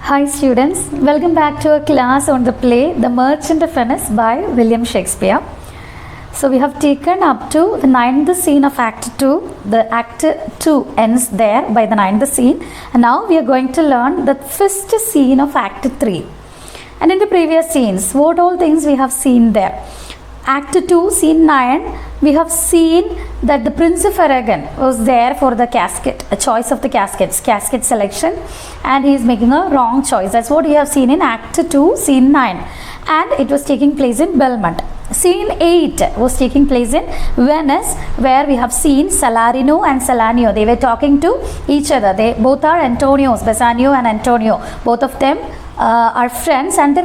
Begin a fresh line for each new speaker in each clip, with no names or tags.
Hi students, welcome back to a class on the play The Merchant of Venice by William Shakespeare. So we have taken up to the ninth scene of Act 2. The Act 2 ends there by the ninth scene. And now we are going to learn the first scene of Act 3. And in the previous scenes, what all things we have seen there? Act 2, scene 9, we have seen that the Prince of Aragon was there for the casket, a choice of the casket selection, and he is making a wrong choice. That's what we have seen in Act 2, scene 9, and it was taking place in Belmont. Scene 8 was taking place in Venice, where we have seen Salarino and Salanio. They were talking to each other. They both are Antonios, Bassanio and Antonio. Both of them are friends, and the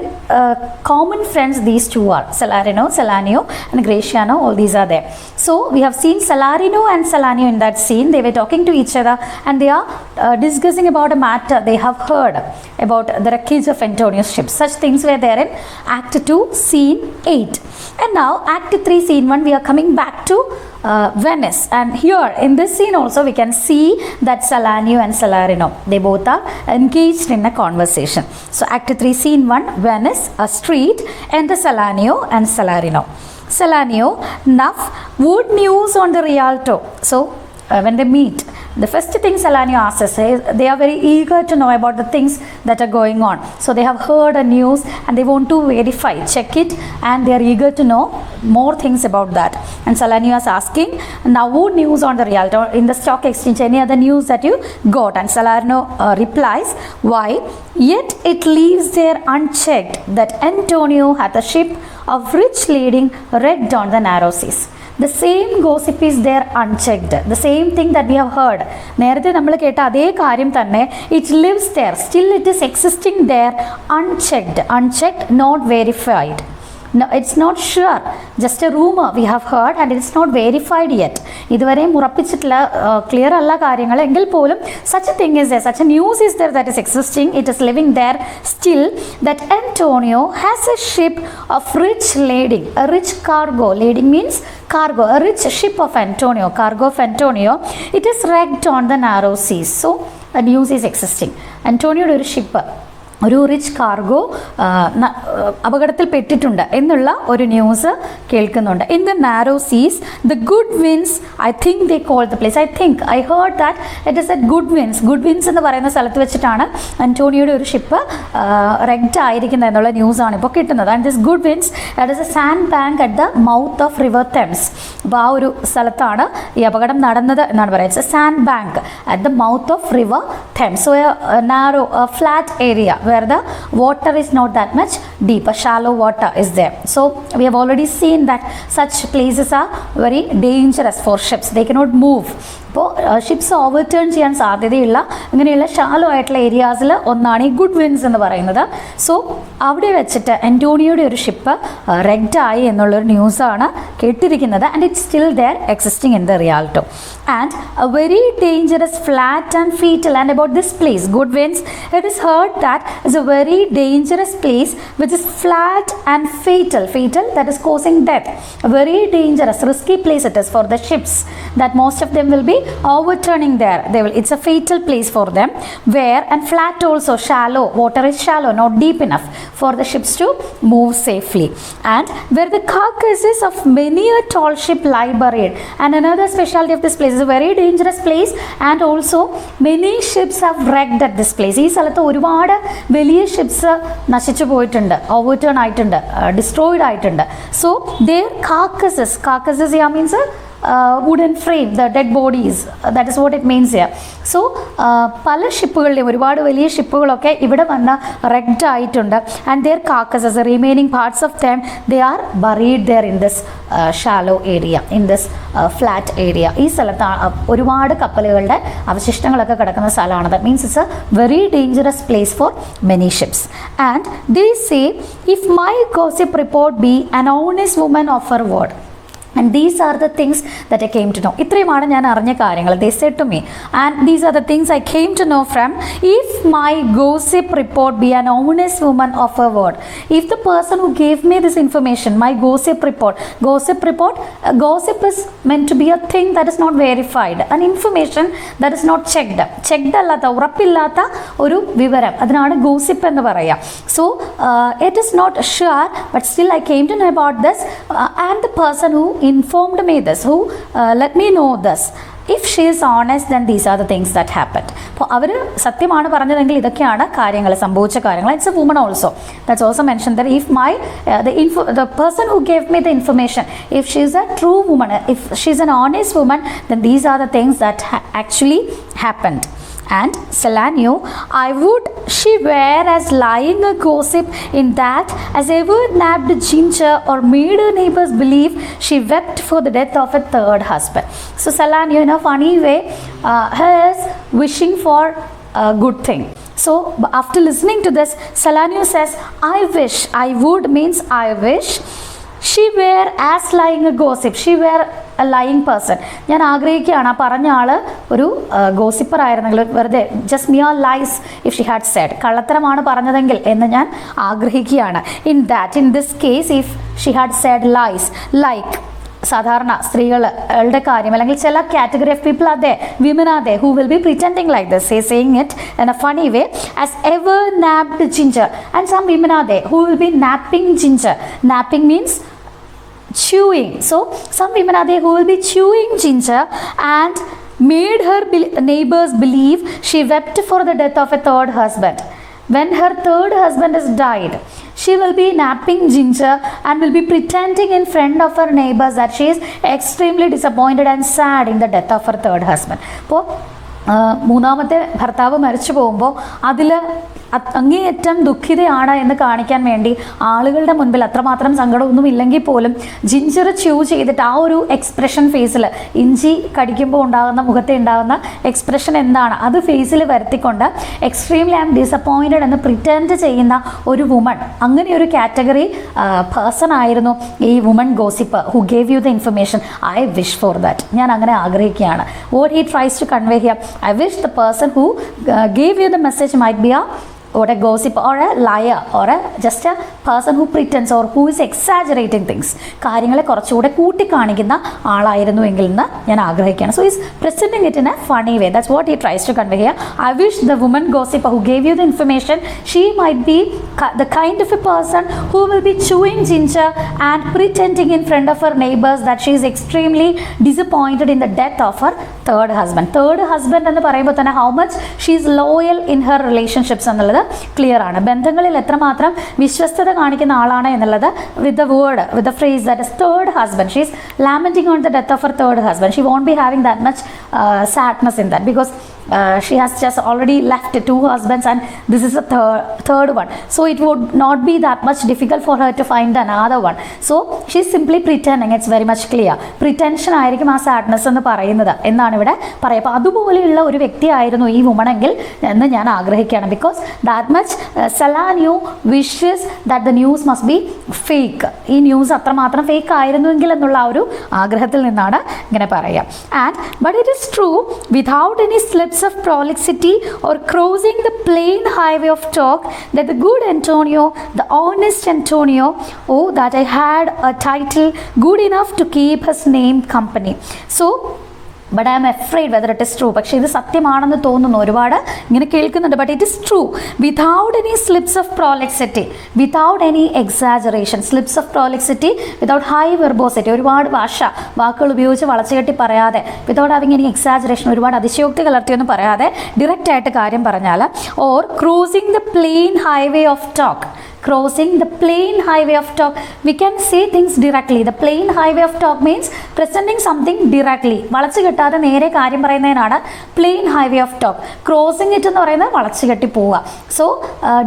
common friends these two are Salarino, Salanio and Gratiano. All these are there. So we have seen Salarino and Salanio in that scene. They were talking to each other and they are discussing about a matter they have heard about the wreckage of Antonio's ship. Such things were there in Act 2, scene 8. And now Act 3, scene 1, we are coming back to Venice, and here in this scene also we can see that Salanio and Salarino, they both are engaged in a conversation. So Act 3, scene 1, Venice, a street, and the Salanio and Salarino. Salanio, Nuff, wood news on the Rialto. So when they meet, the first thing Salanio asks is, they are very eager to know about the things that are going on. So they have heard a news and they want to verify, check it, and they are eager to know more things about that. And Salanio is asking, now what news on the Rialto, in the stock exchange, any other news that you got? And Salarino replies, why, yet it leaves there unchecked that Antonio hath a ship of rich lading wrecked on the narrow seas. The same gossip is there unchecked. The same thing that we have heard. നേരത്തെ നമ്മൾ കേട്ട അതേ കാര്യം തന്നെ, it lives there. Still it is existing there unchecked, not verified. No, it's not sure. Just a rumor we have heard and it's not verified yet. ഇതുവരെയും ഉറപ്പിച്ചിട്ടില്ല, clear അല്ല കാര്യങ്ങൾ. എങ്കിൽ പോലും such a thing is there, such a news is there that is existing. It is living there still, that Antonio has a ship of rich lading, a rich cargo. Lading means cargo, a rich ship of Antonio, cargo of Antonio. It is wrecked on the narrow seas. So a news is existing. Antonioയുടെ ഒരു ship, ഒരു rich cargo അപകടത്തിൽ പെട്ടിട്ടുണ്ട് എന്നുള്ള ഒരു news കേൾക്കുന്നുണ്ട്. In the narrow seas the Goodwins, I think they call the place, I heard that it is at Goodwins എന്ന് പറയുന്ന സ്ഥലത്ത് വെച്ചിട്ടാണ് അന്റോണിയോയുടെ ഒരു ഷിപ്പ് റെക്റ്റ് ആയിരിക്കുന്നത് എന്നുള്ള ന്യൂസാണ് ഇപ്പോൾ കിട്ടുന്നത്. And this Goodwins that is a sand bank at the mouth of river Thames. അപ്പോൾ ആ ഒരു സ്ഥലത്താണ് ഈ അപകടം നടന്നത് എന്നാണ് പറയുന്നത്. It's a sand bank at the mouth of river Thames. So a narrow, flat area where the water is not that much deep, a shallow water is there. So we have already seen that such places are very dangerous for ships. They cannot move. അപ്പോൾ ships overturn ചെയ്യാൻ സാധ്യതയുള്ള ഇങ്ങനെയുള്ള shallow ആയിട്ടുള്ള ഏരിയാസിൽ ഒന്നാണ് ഈ good wins എന്ന് പറയുന്നത്. So അവിടെ വെച്ചിട്ട് അന്റോണിയോയുടെ ഒരു ഷിപ്പ് റെക്റ്റ് ആയി എന്നുള്ളൊരു ന്യൂസാണ് കേട്ടിരിക്കുന്നത്. And it's still there existing in the Rialto. And a very dangerous flat and fatal. And about this place Goodwins, it is heard that is a very dangerous place which is flat and fatal that is causing death. A very dangerous, risky place it is for the ships, that most of them will be overturning there. It's a fatal place for them. Where, and flat also, shallow, water is shallow, not deep enough for the ships to move safely. And where the carcasses of many a tall ship lie buried. And another specialty of this place is a very dangerous place, and also many ships have wrecked at this place. ഈ സ്ഥലത്ത് ഒരുപാട് വലിയ ships നശിച്ചു പോയിട്ടുണ്ട്, overturn ആയിട്ടുണ്ട്, destroyed ആയിട്ടുണ്ട്. So their carcasses here means wooden frame, the dead bodies, that is what it means here. So പല ഷിപ്പുകളുടെയും, ഒരുപാട് വലിയ ഷിപ്പുകളൊക്കെ ഇവിടെ വന്ന് റെക്റ്റ് ആയിട്ടുണ്ട്. And their carcasses, the remaining parts of them, they are buried there in this shallow area, in this flat area. ഈ സ്ഥലത്ത് ഒരുപാട് കപ്പലുകളുടെ അവശിഷ്ടങ്ങളൊക്കെ കിടക്കുന്ന സ്ഥലമാണ്. That means it's a very dangerous place for many ships. And they say, if my gossip report be an honest woman of her word. And these are the things that I came to know. ഇത്രയുമാണ് ഞാൻ അറിഞ്ഞ കാര്യങ്ങൾ. They said to me, and these are the things I came to know from. If my gossip report be an honest woman of her word, if the person who gave me this information, my gossip report, gossip is meant to be a thing that is not verified, an information that is not checked അല്ലാത്ത ഉറപ്പില്ലാത്ത ഒരു വിവരം, അതിനാണ് gossip എന്ന് പറയുക. So it is not sure, but still I came to know about this, and the person who informed me this, who let me know this, if she is honest, then these are the things that happened. അപ്പോൾ അവർ സത്യമാണ് പറഞ്ഞതെങ്കിൽ ഇതൊക്കെയാണ് കാര്യങ്ങൾ, സംഭവിച്ച കാര്യങ്ങൾ. It's A woman also. That's also mention that if my the person who gave me the information, if she is a true woman, if she is an honest woman, then these are the things that actually happened. And Salanio, I would she were as lying a gossip in that as ever nabbed ginger or made her neighbors believe she wept for the death of a third husband. So Salanio, in a funny way, is wishing for a good thing. So after listening to this, Salanio says, I would means I wish she were as lying a gossip, she were a lying person. ഞാൻ ആഗ്രഹിക്കുകയാണ് ആ പറഞ്ഞ ആൾ ഒരു ഗോസിപ്പർ ആയിരുന്നെങ്കിൽ, വെറുതെ just mere lies if she had said, കള്ളത്തരമാണ് പറഞ്ഞതെങ്കിൽ എന്ന് ഞാൻ ആഗ്രഹിക്കുകയാണ്. in this case, if she had said lies, like സാധാരണ സ്ത്രീകളുടെ കാര്യം അല്ലെങ്കിൽ ചില category of people are there, women are there who will be pretending like this, saying it in a funny way, as ever nabbed ginger, and some women are there who will be napping ginger. Napping means chewing. So some women are there who will be chewing ginger and made her neighbors believe she wept for the death of a third husband. When her third husband has died, she will be napping ginger and will be pretending in front of her neighbors that she is extremely disappointed and sad in the death of her third husband. അപ്പോൾ മൂന്നാമത്തെ ഭർത്താവ് മരിച്ചു പോകുമ്പോൾ അതിൽ അങ്ങേയറ്റം ദുഃഖിതയാണ് എന്ന് കാണിക്കാൻ വേണ്ടി ആളുകളുടെ മുൻപിൽ അത്രമാത്രം സങ്കടമൊന്നും ഇല്ലെങ്കിൽ പോലും ജിഞ്ചർ ച്യൂ ചെയ്തിട്ട് ആ ഒരു എക്സ്പ്രഷൻ ഫേസിൽ, ഇഞ്ചി കടിക്കുമ്പോൾ ഉണ്ടാകുന്ന മുഖത്തെ ഉണ്ടാകുന്ന എക്സ്പ്രഷൻ എന്താണ് അത് ഫേസിൽ വരുത്തിക്കൊണ്ട് എക്സ്ട്രീംലി ഐ എം ഡിസപ്പോയിൻറ്റഡ് എന്ന് പ്രിറ്റൻഡ് ചെയ്യുന്ന ഒരു വുമൺ, അങ്ങനെ ഒരു കാറ്റഗറി പേഴ്സൺ ആയിരുന്നു ഈ woman gossiper who gave you the information. I wish for that, ഞാൻ അങ്ങനെ ആഗ്രഹിക്കുകയാണ്. What he tries to convey here, I wish the person who gave you the message might be a gossip or a liar or just a person who pretends or who is exaggerating things. കാര്യങ്ങളെ കുറച്ചുകൂടെ കൂട്ടിക്കാണിക്കുന്ന ആളായിരുന്നുവെങ്കിൽ എന്ന് ഞാൻ ആഗ്രഹിക്കുകയാണ്. So he's presenting it in a funny way. That's what he tries to convey here. I wish the woman gossiper who gave you the information, she might be the kind of a person who will be chewing ginger and pretending in front of her neighbors that she is extremely disappointed in the death of her third husband. Third husband എന്ന് പറയുമ്പോൾ തന്നെ how much she is loyal in her relationships എന്നുള്ളത് clear ആണ്. ബന്ധങ്ങളിൽ എത്രമാത്രം വിശ്വസ്തത കാണിക്കുന്ന ആളാണ് എന്നുള്ളത് with the phrase that is third husband. She is lamenting on the death of her third husband. She won't be having that much sadness in that because she has just already left 2 husbands and this is a third one. So it would not be that much difficult for her to find another one. So she is simply pretending. It's very much clear. Pretension ആയിരിക്കും ആ sadness എന്ന് പറയുന്നത് എന്നാണ് ഇവിടെ പറയുക. അപ്പോൾ അതുപോലെയുള്ള ഒരു വ്യക്തിയായിരുന്നു ഈ വുമണെങ്കിൽ എന്ന് ഞാൻ ആഗ്രഹിക്കുകയാണ്. Because that much Salanio wishes that the news must be fake. ഈ ന്യൂസ് അത്രമാത്രം ഫേക്ക് ആയിരുന്നുവെങ്കിൽ എന്നുള്ള ആ ഒരു ആഗ്രഹത്തിൽ നിന്നാണ് ഇങ്ങനെ പറയുക. But it is true, without any slips of prolixity or crossing the plain highway of talk, that the good Antonio, the honest Antonio, oh that I had a title good enough to keep his name company. So but I am afraid whether it is true. പക്ഷേ ഇത് സത്യമാണെന്ന് തോന്നുന്നു, ഒരുപാട് ഇങ്ങനെ കേൾക്കുന്നുണ്ട്. But it is true without any slips of prolixity, without any exaggeration. Slips of prolixity without high verbosity, ഒരുപാട് വാക്കുകൾ ഉപയോഗിച്ച് വളച്ചുകെട്ടി പറയാതെ, വിതൗട്ട് ഹാവിങ് എനി എക്സാജറേഷൻ, ഒരുപാട് അതിശയോക്തി കലർത്തിയൊന്നും പറയാതെ ഡയറക്റ്റ് ആയിട്ട് കാര്യം പറഞ്ഞാൽ, or cruising the plain highway of talk. Crossing the plain highway of talk, we can say things directly. The plain highway of talk means presenting something directly. വളച്ചു കെട്ടാതെ നേരെ കാര്യം പറയുന്നതിനാണ് plain highway of talk. Crossing it എന്ന് പറയുന്നത് വളച്ചു കെട്ടി പോവുക. So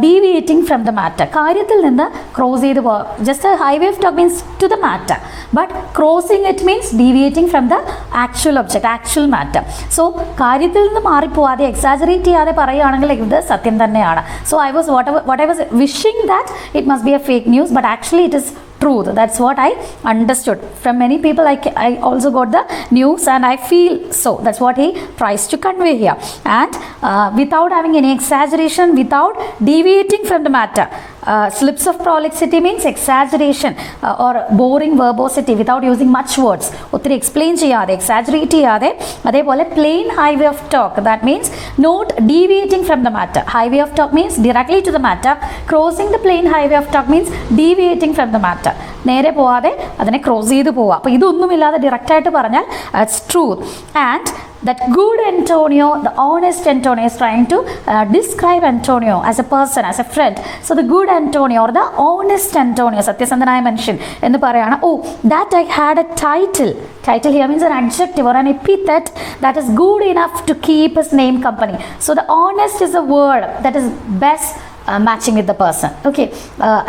deviating from the matter, കാര്യത്തിൽ നിന്ന് ക്രോസ് ചെയ്ത് പോവുക. Just a highway of talk means to the matter, but crossing it means deviating from the actual object, actual matter. So കാര്യത്തിൽ നിന്ന് മാറിപ്പോവാതെ എക്സാജറേറ്റ് ചെയ്യാതെ പറയുകയാണെങ്കിൽ ഇത് സത്യം തന്നെയാണ്. So what I was wishing that it must be a fake news, but actually it is truth. That's what I understood. From many people, I also got the news and I feel so. That's what he tries to convey here. And without having any exaggeration, without deviating from the matter. Slips of prolixity means exaggeration or boring verbosity without using much words. ഒത്തിരി explain ചെയ്യാതെ exaggerate ചെയ്യാതെ അതേപോലെ plain highway of talk, that means not deviating from the matter. Highway of talk means directly to the matter. Crossing the plain highway of talk means deviating from the matter. നേരെ പോവാതെ അതിനെ cross ചെയ്ത് പോവുക. അപ്പോൾ ഇതൊന്നുമില്ലാതെ ഡയറക്റ്റായിട്ട് പറഞ്ഞാൽ it's truth. And that good Antonio, the honest Antonio, is trying to describe Antonio as a person, as a friend. So the good Antonio or the honest Antonio, സത്യസന്ധനായ മനുഷ്യൻ എന്ന് പറയാണ്, oh, that I had a title. Title here means an adjective or an epithet that is good enough to keep his name company. So the honest is a word that is best matching with the person. Okay,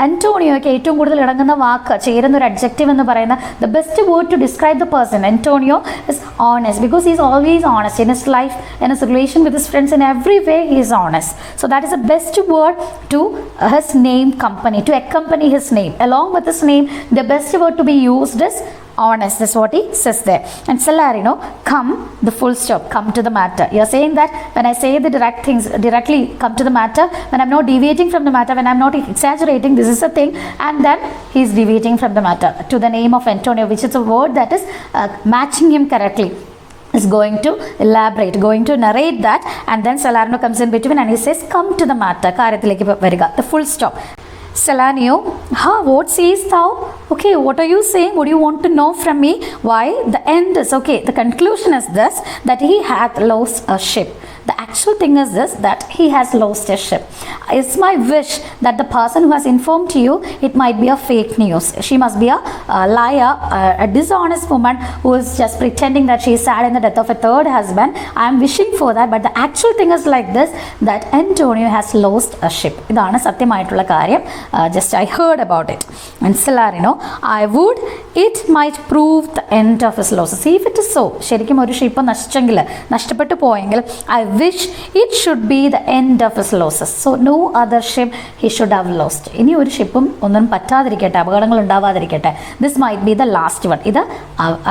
Antonioയ്ക്ക് ഏറ്റവും കൂടുതൽ ഇണങ്ങുന്ന വാക്ക് ചേരുന്ന ഒരു adjective എന്ന് പറയുന്ന the best word to describe the person, Antonio, is honest, because he is always honest in his life, in his relation with his friends, in every way he is honest. So that is the best word to his name company, to accompany his name. Along with his name, the best word to be used is honest. That's what he says there. And Salarino, come, the full stop, come to the matter. You're saying that when I say the direct things, directly come to the matter, when I'm not deviating from the matter, when I'm not exaggerating, this is a thing, and then he's deviating from the matter to the name of Antonio, which is a word that is matching him correctly. Is going to elaborate, going to narrate that, and then Salarino comes in between and he says, come to the matter. കാര്യത്തിലേക്ക് വരിക, the full stop. Salanio, what says thou? Okay, what are you saying? What do you want to know from me? Why? The end is, okay, the conclusion is this, that he hath lost a ship. The actual thing is this, that he has lost a ship. It's my wish that the person who has informed to you, it might be a fake news. She must be a liar, a dishonest woman who is just pretending that she is sad in the death of a third husband. I am wishing for that, but the actual thing is like this, that Antonio has lost a ship. ഇതാണ് സത്യമായിട്ടുള്ള കാര്യം. Just I heard about it. And Salarino, I would it might prove the end of his losses. See if it is so. ശരിക്കും ഒരു ship നശിച്ചെങ്കിൽ, നഷ്ടപ്പെട്ടു പോയെങ്കിൽ, I wish it should be the end of his losses. So no other ship he should have lost. ഇനി ഒരു ഷിപ്പും ഒന്നും പറ്റാതിരിക്കട്ടെ, അപകടങ്ങൾ ഉണ്ടാവാതിരിക്കട്ടെ. This might be the last one. ഇത്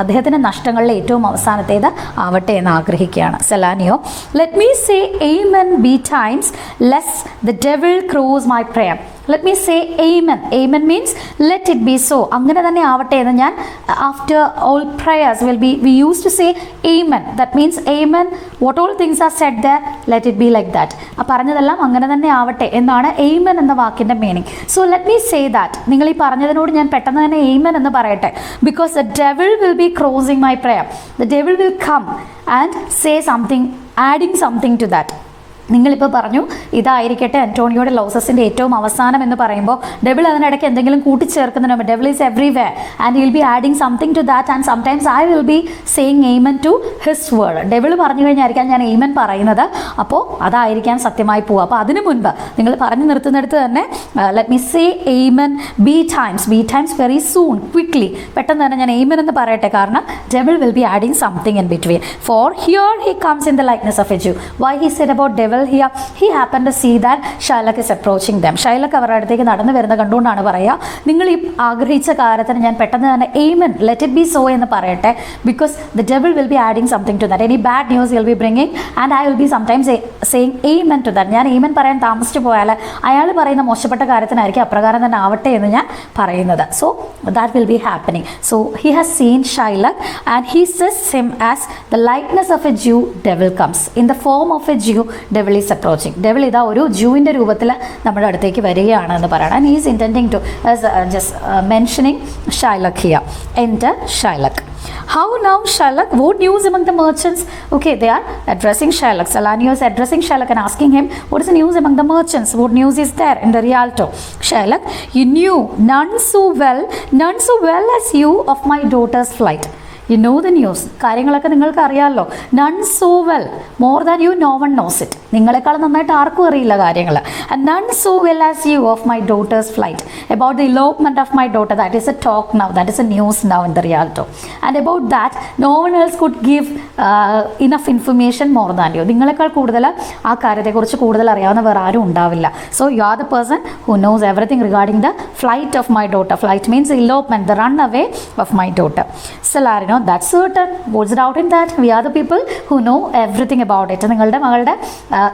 അദ്ദേഹത്തിൻ്റെ നഷ്ടങ്ങളിലെ ഏറ്റവും അവസാനത്തേത് ആവട്ടെ എന്ന് ആഗ്രഹിക്കുകയാണ് Salanio. Let me say amen betimes, lest the devil cross my prayer. Let me say amen. Amen means let it be so. അങ്ങനെ തന്നെ ആവട്ടെ എന്ന് ഞാൻ, after all prayers we used to say amen. That means amen. What all things are said there, let it be like that. ആ പറഞ്ഞതെല്ലാം അങ്ങനെ തന്നെ ആവട്ടെ എന്നാണ് amen എന്ന വാക്കിൻ്റെ meaning. So let me say that. നിങ്ങൾ ഈ പറഞ്ഞതിനോട് ഞാൻ പെട്ടെന്ന് തന്നെ amen എന്ന് പറയട്ടെ. Because the devil will be crossing my prayer. The devil will come and say something, adding something to that. നിങ്ങളിപ്പോൾ പറഞ്ഞു ഇതായിരിക്കട്ടെ അന്റോണിയോയുടെ ലോസസിൻ്റെ ഏറ്റവും അവസാനം എന്ന് പറയുമ്പോൾ ഡെവിൾ അതിനിടയ്ക്ക് എന്തെങ്കിലും കൂട്ടിച്ചേർക്കുന്നുണ്ട്. Devil is everywhere and will be adding something to that and sometimes I will be saying amen to his word. Devil പറഞ്ഞു കഴിഞ്ഞായിരിക്കാം ഞാൻ എയ്മൻ പറയുന്നത്, അപ്പോൾ അതായിരിക്കാം സത്യമായി പോവുക. അപ്പോൾ അതിനു മുൻപ് നിങ്ങൾ പറഞ്ഞു നിർത്തുന്നിടത്ത് തന്നെ let me say amen betimes very soon, quickly, പെട്ടെന്ന് തന്നെ ഞാൻ എയ്മൻ എന്ന് പറയട്ടെ, കാരണം devil will be adding something in between. For here he comes in the likeness of a Jew. Why he said about devil here, he happened to see that Shylock is approaching them. Shylock അവരുടെ അടുത്തേക്ക് നടന്നു വരുന്ന കണ്ടുകൊണ്ടാണ് പറയുക, നിങ്ങൾ ഈ ആഗ്രഹിച്ച കാര്യത്തിന് ഞാൻ പെട്ടെന്ന് തന്നെ amen, let it be so എന്ന് പറയട്ടെ, because the devil will be adding something to that. Any bad news he will be bringing and I will be sometimes saying amen to that. ഞാൻ amen പറയാൻ താമസിച്ചു പോയാൽ അയാൾ പറയുന്ന മോശപ്പെട്ട കാര്യത്തിനായിരിക്കും അപ്രകാരം തന്നെ ആവട്ടെ എന്ന് ഞാൻ പറയുന്നത്. So that will be happening. So he has seen Shylock and he says him as the likeness of a Jew, devil comes. In the form of a Jew, devil is approaching. Devil ഇതാ ഒരു ജൂവിൻ്റെ രൂപത്തിൽ നമ്മുടെ അടുത്തേക്ക് വരികയാണ് എന്ന് പറയണം. And he is intending to just mentioning Shylock here. Enter Shylock. How now Shylock? What news among the merchants? Okay, they are addressing Shylock. Salanio is addressing Shylock and asking him, what is the news among the merchants? What news is there in the Rialto? Shylock, you knew none so well as you of my daughter's flight. You know the news. കാര്യങ്ങളൊക്കെ നിങ്ങൾക്ക് അറിയാമല്ലോ. None so well. More than you, no one knows it. നിങ്ങളെക്കാൾ നന്നായിട്ട് ആർക്കും അറിയില്ല കാര്യങ്ങൾ. And none so well as you of my daughter's flight. About the elopement of my daughter. That is a talk now. That is a news now in the reality. And about that, no one else could give enough information more than you. നിങ്ങളെക്കാൾ കൂടുതൽ ആ കാര്യത്തെക്കുറിച്ച് കൂടുതൽ അറിയാവുന്ന വേറെ ആരും ഉണ്ടാവില്ല. So you are the person who knows everything regarding the flight of my daughter. Flight means elopement, the runaway of my daughter. Salarino, that's certain. What's the doubt in that? We are the people who know everything about it. നിങ്ങളുടെ മകളുടെ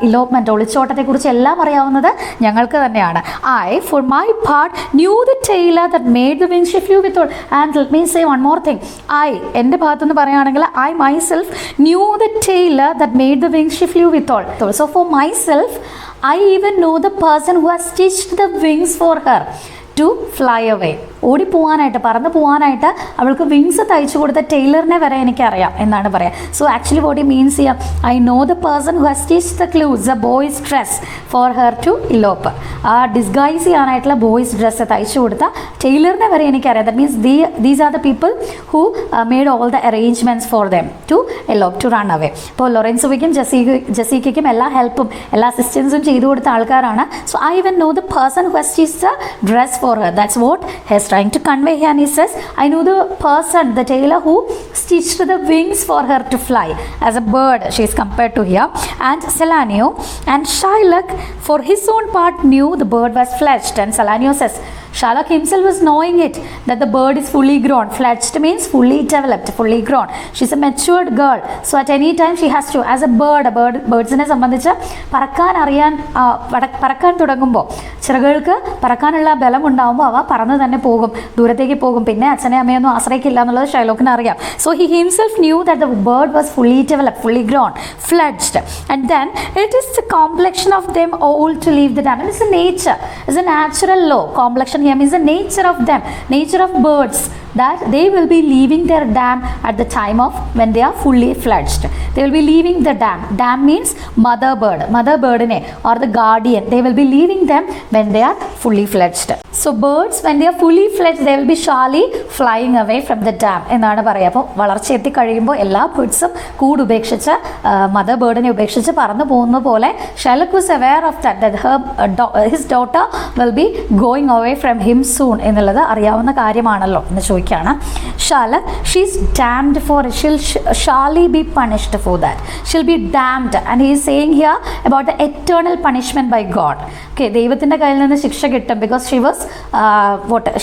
elopement, ഒളിച്ചോട്ടത്തെക്കുറിച്ച് എല്ലാം അറിയാവുന്നത് ഞങ്ങൾക്ക് തന്നെയാണ്. I, for my part, knew the tailor that made the wings she flew withal. And let me say one more thing. I, എൻ്റെ ഭാഗത്തുനിന്ന് പറയുകയാണെങ്കിൽ I myself knew the tailor that made the wings she flew withal. So for myself, I even know the person who has stitched the wings for her to fly away. ഓടിപ്പോവാനായിട്ട്, പറന്ന് പോകാനായിട്ട് അവൾക്ക് wings തയ്ച്ചു കൊടുത്ത ടൈലറിനെ വരെ എനിക്കറിയാം എന്നാണ് പറയുക. So actually what he means here, I know the person who has stitched the clothes the boy's dress for her to elope. ആ ഡിസ്ഗൈസ് ചെയ്യാനായിട്ടുള്ള ബോയ്സ് ഡ്രസ്സ് തയ്ച്ചു കൊടുത്ത ടൈലറിനെ വരെ എനിക്കറിയാം. That means these are the people who made all the arrangements for them to elope, to run away. ഇപ്പോൾ ലൊറൻസോയ്ക്കും ജസീക്കയ്ക്കും എല്ലാ ഹെൽപ്പും എല്ലാ അസിസ്റ്റൻസും ചെയ്തു കൊടുത്ത ആൾക്കാരാണ്. So I even know the person who has stitched the dress for her. That's what he's trying to convey here, and he says, I know the person, the tailor who stitched the wings for her to fly as a bird. She is compared to here. And Salanio and Shylock for his own part knew the bird was fledged. And Salanio says, Shylock himself was knowing it, that the bird is fully grown. Fledged means fully developed, fully grown. She's a matured girl. So at any time she has to, as a bird, ബേർഡ്സിനെ സംബന്ധിച്ച് പറക്കാൻ തുടങ്ങുമ്പോൾ, ചിറകുകൾക്ക് പറക്കാനുള്ള ബലം ഉണ്ടാകുമ്പോൾ അവ പറന്ന് തന്നെ പോകും, ദൂരത്തേക്ക് പോകും. പിന്നെ അച്ഛനെ അമ്മയൊന്നും ആശ്രയിക്കില്ല എന്നുള്ളത് ഷൈലോക്കിന് അറിയാം. So he himself knew that the bird was fully developed, fully grown, fledged. And then it is the complexion of them all to leave the dam. It's a nature, it's a natural law. Complexion here means the nature of them, nature of birds, that they will be leaving their dam at the time of when they are fully fledged. They will be leaving the dam. Dam means mother bird ne, or the guardian. They will be leaving them when they are fully fledged. So birds, when they are fully fledged, they will be surely flying away from the dam എന്നാണ് പറയുക. അപ്പോൾ വളർച്ചയെത്തി കഴിയുമ്പോൾ എല്ലാ ബേർഡ്സും കൂട് ഉപേക്ഷിച്ച് mother ബേർഡിനെ ഉപേക്ഷിച്ച് പറന്നു പോകുന്ന പോലെ Shylock was aware of that his daughter will be going away from him soon എന്നുള്ളത് അറിയാവുന്ന കാര്യമാണല്ലോ എന്ന് ചോദിക്കുകയാണ്. Shylock, she's damned for it. She'll surely be punished for that. She'll be damned. And he is saying here about the eternal punishment by God. Okay, ദൈവത്തിൻ്റെ കയ്യിൽ നിന്ന് ശിക്ഷ കിട്ടും, because she was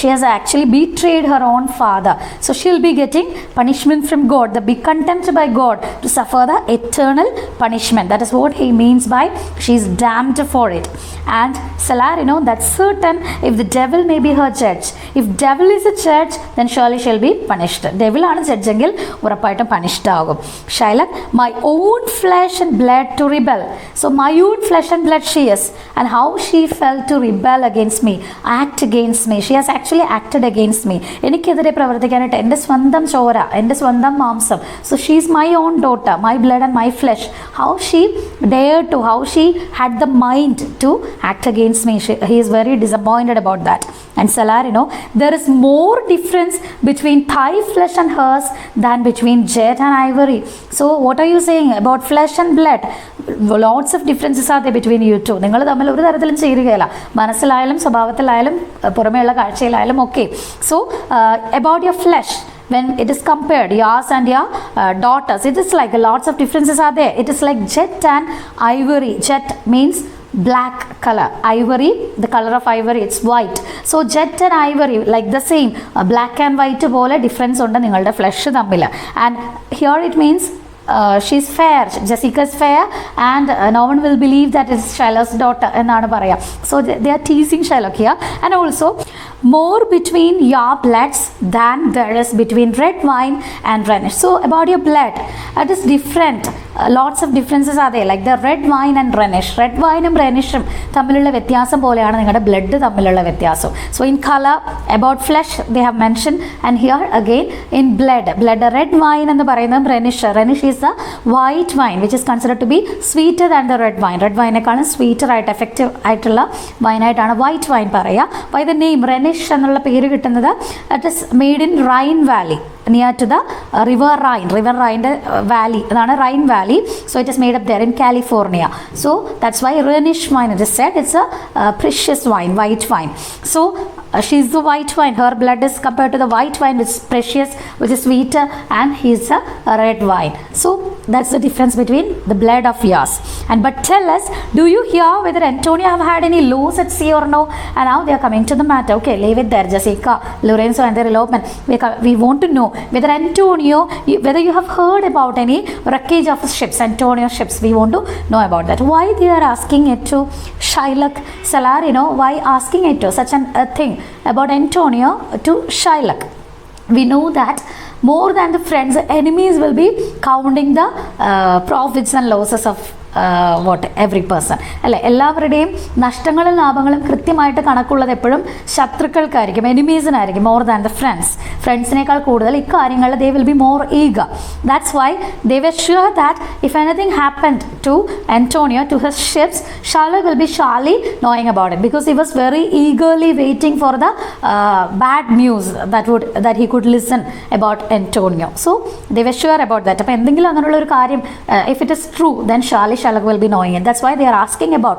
she has actually betrayed her own father. So she'll be getting punishment from God, the be contempt by God to suffer the eternal punishment. That is what he means by she's damned for it. And Salarino, that's certain. If the devil may be her judge, if devil is a judge, then surely she'll be punished. Devil ആണ് judge എങ്കിൽ ഉറപ്പായിട്ടും punished ആകും. Shylock, my own flesh and blood to rebel. So my own flesh and blood she is, and how she felt to rebel against me, act against me. She has actually acted against me. എനിക്കെതിരെ പ്രവർത്തിക്കാനായിട്ട് എൻ്റെ സ്വന്തം ചോര, എൻ്റെ സ്വന്തം മാംസം. So she is my own daughter, my blood and my flesh. How she dared to, how she had the mind to act against me. He is very disappointed about that. And Salarino, there is more difference between thy flesh and hers than between jet and ivory. So what are you saying about flesh and blood? Lots of differences are there between you two. നിങ്ങൾ തമ്മിൽ ഒരു തരത്തിലും ചേരുകയില്ല, മനസ്സിലായാലും സ്വഭാവത്തിലായാലും പുറമേയുള്ള കാഴ്ചയിലായാലും ഒക്കെ. So about your flesh, when it is compared, yours and your daughters, it is like lots of differences are there. It is like jet and ivory. Jet means black color, ivory, the color of ivory, it's white. So jet and ivory, like the same, black and white പോലെ difference ഉണ്ട് നിങ്ങളുടെ flush തമ്മിൽ. And here it means she's fair, Jessica is fair, and no one will believe that it's Shylock's daughter എന്നാണ് പറയുക. So they are teasing Shylock here. And also more between your bloods than there is between red wine and Rhenish. So about your blood, it is different. Lots of differences are there, like the red wine and Rhenish. Red wine and Rhenishും തമ്മിലുള്ള വ്യത്യാസം പോലെയാണ് നിങ്ങളുടെ blood തമ്മിലുള്ള വ്യത്യാസം. So in color, about flesh they have mentioned, and here again in blood, red wine എന്ന് പറയുന്നത് Rhenish is the white wine which is considered to be sweeter than the red wine. Red wine നെക്കാളും sweeter ആയിട്ട് effective ആയിട്ടുള്ള വൈനായിട്ടാണ് white wine പറയുക. By the name Rhenish എന്നുള്ള പേര് കിട്ടുന്നത്, it is made in Rhine valley. near to the river Rhine valley, Rhine valley. So it is made up there in California. So that's why Rhenish wine, it is said, it's a precious wine, white wine. So she's the white wine, her blood is compared to the white wine, which is precious, which is sweeter, and he's a red wine. So that's the difference between the blood of yours. And but tell us, do you hear whether Antonio have had any loss at sea or no? And now they are coming to the matter. Okay, leave it there, Jessica, Lorenzo and their elopement. We want to know whether Antonio, whether you have heard about any wreckage of ships, Antonio ships. We want to know about that. Why they are asking it to Shylock, Salarino? Why asking it to such a thing about Antonio to Shylock? We know that more than the friends, the enemies will be counting the profits and losses of every person. അല്ലേ, എല്ലാവരുടെയും നഷ്ടങ്ങളും ലാഭങ്ങളും കൃത്യമായിട്ട് കണക്കുള്ളത് എപ്പോഴും ശത്രുക്കൾക്കായിരിക്കും, എനിമീസിനായിരിക്കും, more than the ഫ്രണ്ട്സിനേക്കാൾ കൂടുതൽ ഇക്കാര്യങ്ങളിൽ they will be more eager. That's why they were sure that if anything happened to Antonio, to his ships, Shylock will be surely knowing about it, because he was very eagerly waiting for the bad news that he could listen about Antonio. So they were sure about that. അപ്പോൾ എന്തെങ്കിലും അങ്ങനെയുള്ള ഒരു കാര്യം, if it is true, then surely Shylock will be knowing it. That's why they are asking about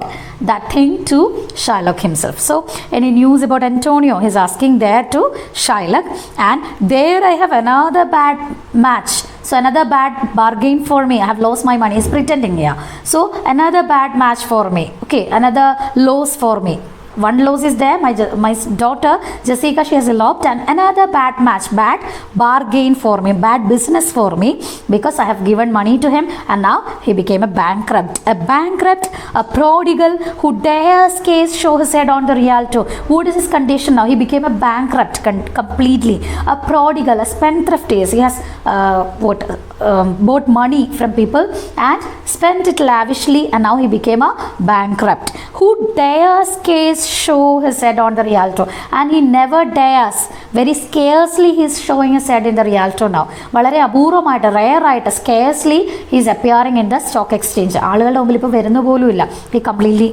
that thing to Shylock himself. So any news about Antonio, he's asking there to Shylock. And there I have another bad match. So another bad bargain for me. I have lost my money. He's pretending here. So another bad match for me. Okay, another loss for me. One loss is there, my daughter Jessica, she has eloped, and another bad match, bad bargain for me, bad business for me, because I have given money to him and now he became a bankrupt, a prodigal who dares case show his head on the Rialto. What is his condition now? He became a bankrupt completely, a prodigal, a spendthrift. He has bought money from people and spent it lavishly, and now he became a bankrupt who dares case show his head on the Rialto, and he never dares, very scarcely he is showing his head in the Rialto now. വളരെ അപൂർവമായിട്ട്, rare ആയിട്ട്, scarcely he is appearing in the stock exchange. ആളുകളുടെ മുമ്പിൽ ഇപ്പോൾ വരുന്ന പോലും ഇല്ല. He completely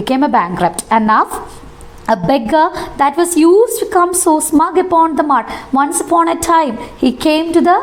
became a bankrupt. And now a beggar that was used to come so smug upon the mart. Once upon a time, he came to the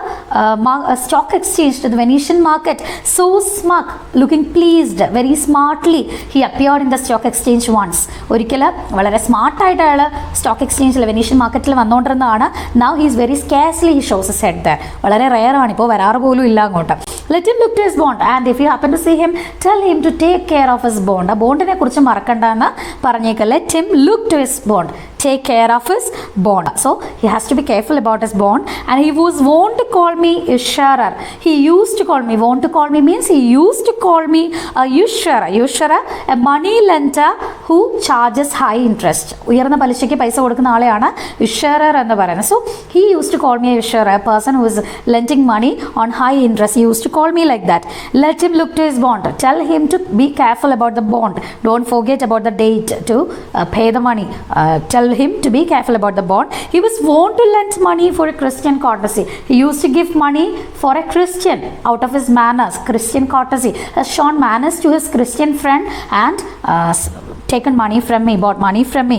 stock exchange, to the Venetian market, so smug, looking pleased, very smartly. He appeared in the stock exchange once. ഒരിക്കൽ വളരെ സ്മാർട്ടായിട്ട് അയാൾ stock എക്സ്ചേഞ്ചിൽ, Venetian മാർക്കറ്റിൽ വന്നുകൊണ്ടിരുന്നതാണ്. Now he is very scarcely he shows his head there. വളരെ rare ആണ്, ഇപ്പോൾ വരാറ് പോലും ഇല്ല അങ്ങോട്ട്. Let him look to his bond, and if you happen to see him, tell him to take care of his bond. ആ ബോണ്ടിനെ കുറിച്ച് മറക്കണ്ട എന്ന് പറഞ്ഞേക്കാം. Let him look to his bond, take care of his bond. So he has to be careful about his bond. And he was wont to call me usurer. He used to call me, wont to call me means he used to call me a usurer, a money lender who charges high interest. ഉയർന്ന പലിശയ്ക്ക് പൈസ കൊടുക്കുന്ന ആളെയാണ് usurer എന്ന് പറയുന്നത്. So he used to call me a usurer, a person who is lending money on high interest. He used to call me like that. Let him look to his bond. Tell him to be careful about the bond. Don't forget about the date to pay the money. Tell him to be careful about the bond. He was wont to lend money for a Christian courtesy. He used to give money for a Christian out of his manners, Christian courtesy. Has shown manners to his Christian friend and taken money from me, bought money from me.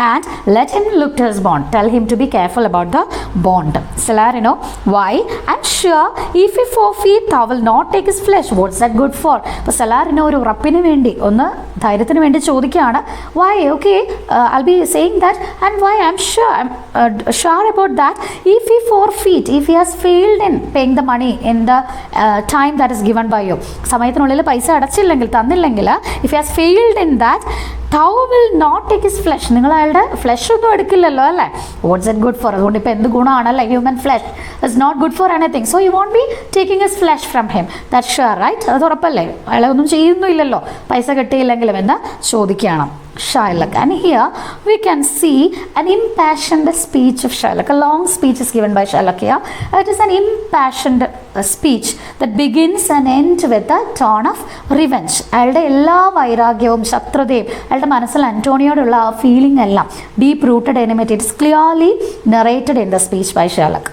And let him look to his bond. Tell him to be careful about the bond. Salarino, why? I'm sure if he forfeit, thou will not take his flesh. What's that good for? അപ്പോൾ Salarino ഒരു ഉറപ്പിന് വേണ്ടി, ഒന്ന് ധൈര്യത്തിന് വേണ്ടി ചോദിക്കുകയാണ്. Why? Okay, I'll be saying that, and why? I'm sure about that. If he forfeit, if he has failed in paying the money in the time that is given by you, സമയത്തിനുള്ളിൽ പൈസ അടച്ചില്ലെങ്കിൽ, തന്നില്ലെങ്കിൽ, if he has failed in that, thou will not take his flesh. നിങ്ങൾ അയാളുടെ flush ഒന്നും എടുക്കില്ലല്ലോ, അല്ലേ? What's it good for? അതുകൊണ്ട് ഇപ്പോൾ എന്ത് ഗുണമാണല്ലേ? Human flesh is not good for anything. So you won't be taking his flesh from him. That sure, right? അത് ഉറപ്പല്ലേ? അയാളെ ഒന്നും ചെയ്യുന്നില്ലല്ലോ, പൈസ കിട്ടിയില്ലെങ്കിലും എന്ന് ചോദിക്കുകയാണ് Shylock. And here we can see an impassioned speech of Shylock. A long speech is given by Shylock here. It is an impassioned speech that begins and ends with a tone of revenge. അയാളുടെ എല്ലാ വൈരാഗ്യവും ശത്രുതയും, അയാളുടെ മനസ്സിൽ അന്റോണിയോടുള്ള ആ feeling എല്ലാം, deep rooted enmity, it is clearly narrated in the speech by Shylock.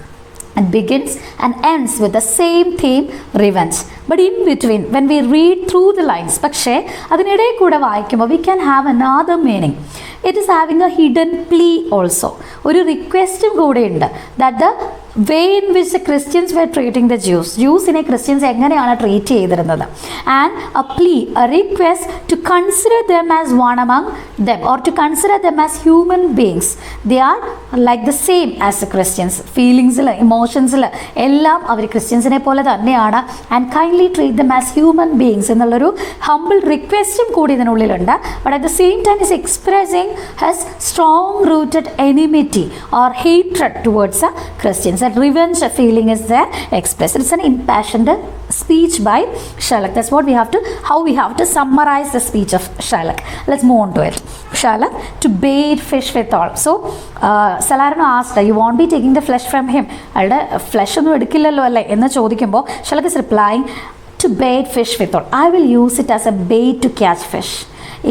And begins and ends with the same theme, revenge. But in between, when we read through the lines, പക്ഷേ അതിനിടയിൽ കൂടെ വായിക്കുമ്പോൾ we can have another meaning. It is having a hidden plea also. ഒരു റിക്വസ്റ്റും കൂടെ ഉണ്ട്, that the way in which the Christians were treating the Jews. Jewsine Christians എങ്ങനെയാണ് treat ചെയ്തിരുന്നത്. And a plea, a request to consider them as one among them, or to consider them as human beings. They are like the same as the Christians. ഫീലിങ്സിൽ, ഇമോഷൻസിൽ എല്ലാം അവർ ക്രിസ്ത്യൻസിനെ പോലെ തന്നെയാണ്. And kindly treat them as human beings എന്നുള്ളൊരു humble റിക്വസ്റ്റും കൂടി ഇതിനുള്ളിലുണ്ട്. But at the same time is expressing his strong rooted enmity or hatred towards the Christians. That revenge feeling is there expressed. It's an impassioned speech by Sherlock. That's what we have to, how we have to summarize the speech of Sherlock. Let's move on to it. Sherlock, to bait fish withal. So Salarno asked, you won't be taking the flesh from him. Alde flesh onnu edukillalo alle ennu chodikkumbo Sherlock is replying, to bait fish withal. I will use it as a bait to catch fish.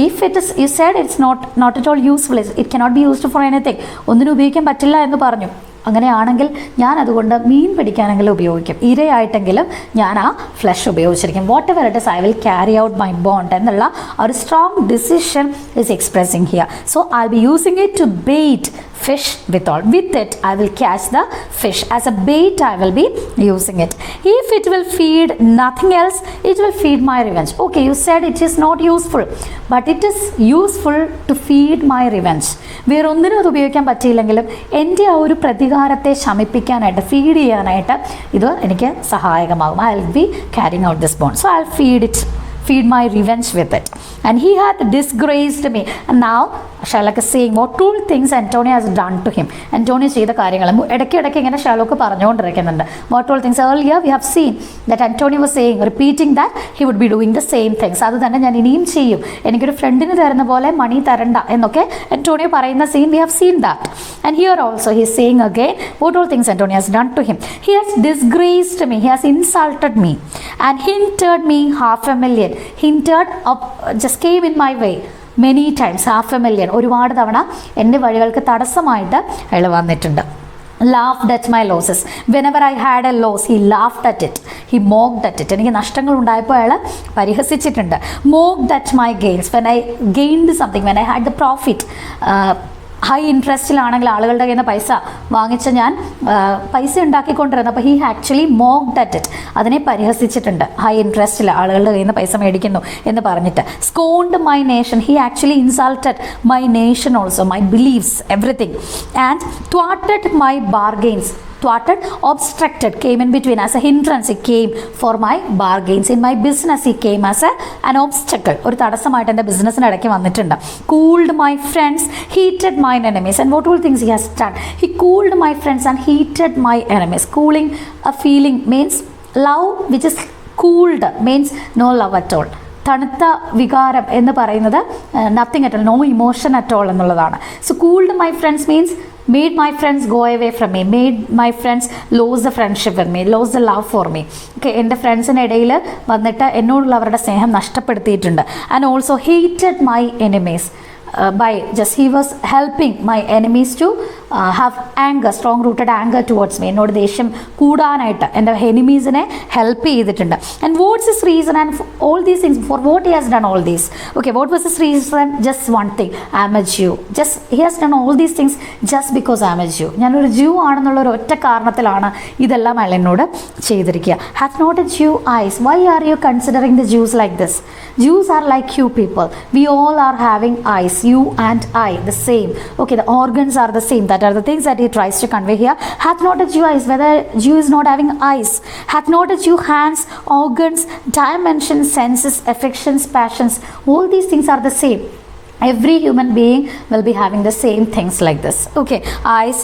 If it is, you said it's not at all useful, it cannot be used for anything, ഒന്നിനും ഉപയോഗിക്കാൻ പറ്റില്ല എന്ന് പറഞ്ഞു. അങ്ങനെയാണെങ്കിൽ ഞാൻ അതുകൊണ്ട് മീൻ പിടിക്കാനെങ്കിലും ഉപയോഗിക്കും, ഇരയായിട്ടെങ്കിലും ഞാൻ ആ ഫ്ലഷ് ഉപയോഗിച്ചിരിക്കും. Whatever it is, I will carry out my bond എന്നുള്ള ഒരു strong decision is expressing here. So I will be using it to bait fish withal. With it I will catch the fish. As a bait I will be using it. If it will feed nothing else, it will feed my revenge. Okay, you said it is not useful, but it is useful to feed my revenge. വേറൊന്നിനും അത് ഉപയോഗിക്കാൻ പറ്റിയില്ലെങ്കിലും എൻ്റെ ആ ഒരു പ്രതികാരത്തെ ശമിപ്പിക്കാനായിട്ട്, feed ചെയ്യാനായിട്ട് ഇത് എനിക്ക് സഹായകമാകും. I will B carrying out this bond. So I feed my revenge with it. And he hath disgraced me. And now Sherlock is saying what two things Antonio has done to him. Antonio ചെയ്ത കാര്യങ്ങൾ ഇടയ്ക്കിടയ്ക്ക് ഇങ്ങനെ Sherlock പറഞ്ഞുകൊണ്ടിരിക്കുന്നുണ്ട്. What all things? Earlier we have seen that Antonio was saying, repeating that he would be doing the same things. അത് തന്നെ ഞാൻ ഇനിയും ചെയ്യും, എനിക്കൊരു ഫ്രണ്ടിന് തരുന്ന പോലെ മണി തരണ്ട എന്നൊക്കെ Antonio പറയുന്ന scene we have seen that. And here also he is saying again what all things Antonio has done to him. He has disgraced me, he has insulted me and hindered me $500,000. Hindered up, just came in my way many times. $500,000 ഒരുപാട് തവണ എൻ്റെ വഴികൾക്ക് തടസ്സമായിട്ട് അയാൾ വന്നിട്ടുണ്ട്. Laughed at my losses. Whenever I had a loss, he laughed at it. He mocked at it. എനിക്ക് നഷ്ടങ്ങൾ ഉണ്ടായപ്പോൾ അയാൾ പരിഹസിച്ചിട്ടുണ്ട്. Mocked at my gains. When I gained something, when I had the profit, high ഇൻട്രസ്റ്റിലാണെങ്കിൽ ആളുകളുടെ കയ്യിൽ നിന്ന് പൈസ വാങ്ങിച്ച് ഞാൻ പൈസ ഉണ്ടാക്കിക്കൊണ്ടിരുന്നത്, അപ്പോൾ he actually mocked at it, അതിനെ പരിഹസിച്ചിട്ടുണ്ട്. ഹൈ ഇൻട്രസ്റ്റിൽ ആളുകളുടെ കയ്യിൽ നിന്ന് പൈസ മേടിക്കുന്നു എന്ന് പറഞ്ഞിട്ട്. Scorned my nation, he actually insulted my nation also, my beliefs, everything. And thwarted my bargains. thwarted-obstructed came in between as a hindrance. He came for my bargains. In my business he came as an obstacle. ഒരു തടസ്സമായിട്ട് എൻ്റെ ബിസിനസ്സിന് ഇടയ്ക്ക് വന്നിട്ടുണ്ട്. Cooled my friends, heated mine enemies. And what all things he has done? He cooled my friends and heated my enemies. Cooling a feeling means love which is cooled means no love at all. തണുത്ത വികാരം എന്ന് പറയുന്നത് nothing at all, no emotion at all എന്നുള്ളതാണ്. So cooled my friends means made my friends go away from me, made my friends lose the friendship with me, lose the love for me. Okay, എൻ്റെ ഫ്രണ്ട്സിൻ്റെ ഇടയിൽ വന്നിട്ട് എന്നോടുള്ള അവരുടെ സ്നേഹം നഷ്ടപ്പെടുത്തിയിട്ടുണ്ട്. And also hated my enemies. By just he was helping my enemies to have anger, strong rooted anger towards me. എന്നോട് ദേഷ്യം കൂടാനായിട്ട് എൻ്റെ എനിമീസിനെ ഹെൽപ്പ് ചെയ്തിട്ടുണ്ട്. And what's his reason? And all these things, for what he has done all these. Okay, what was his reason? Just one thing, I'm a Jew. Just he has done all these things just because I'm a Jew. ഞാനൊരു Jew ആണെന്നുള്ള ഒരു ഒറ്റ കാരണത്തിലാണ് ഇതെല്ലാം അയാൾ എന്നോട് ചെയ്തിരിക്കുക. Hath not a Jew eyes? Why are you considering the Jews like this? Jews are like you people. We all are having eyes. You and I, the same. Okay, the organs are the same. That are the things that he tries to convey here. Hath not a Jew eyes? Whether Jew is not having eyes. Hath not a Jew hands, organs, dimensions, senses, affections, passions. All these things are the same. Every human being will be having the same things like this. Okay, eyes,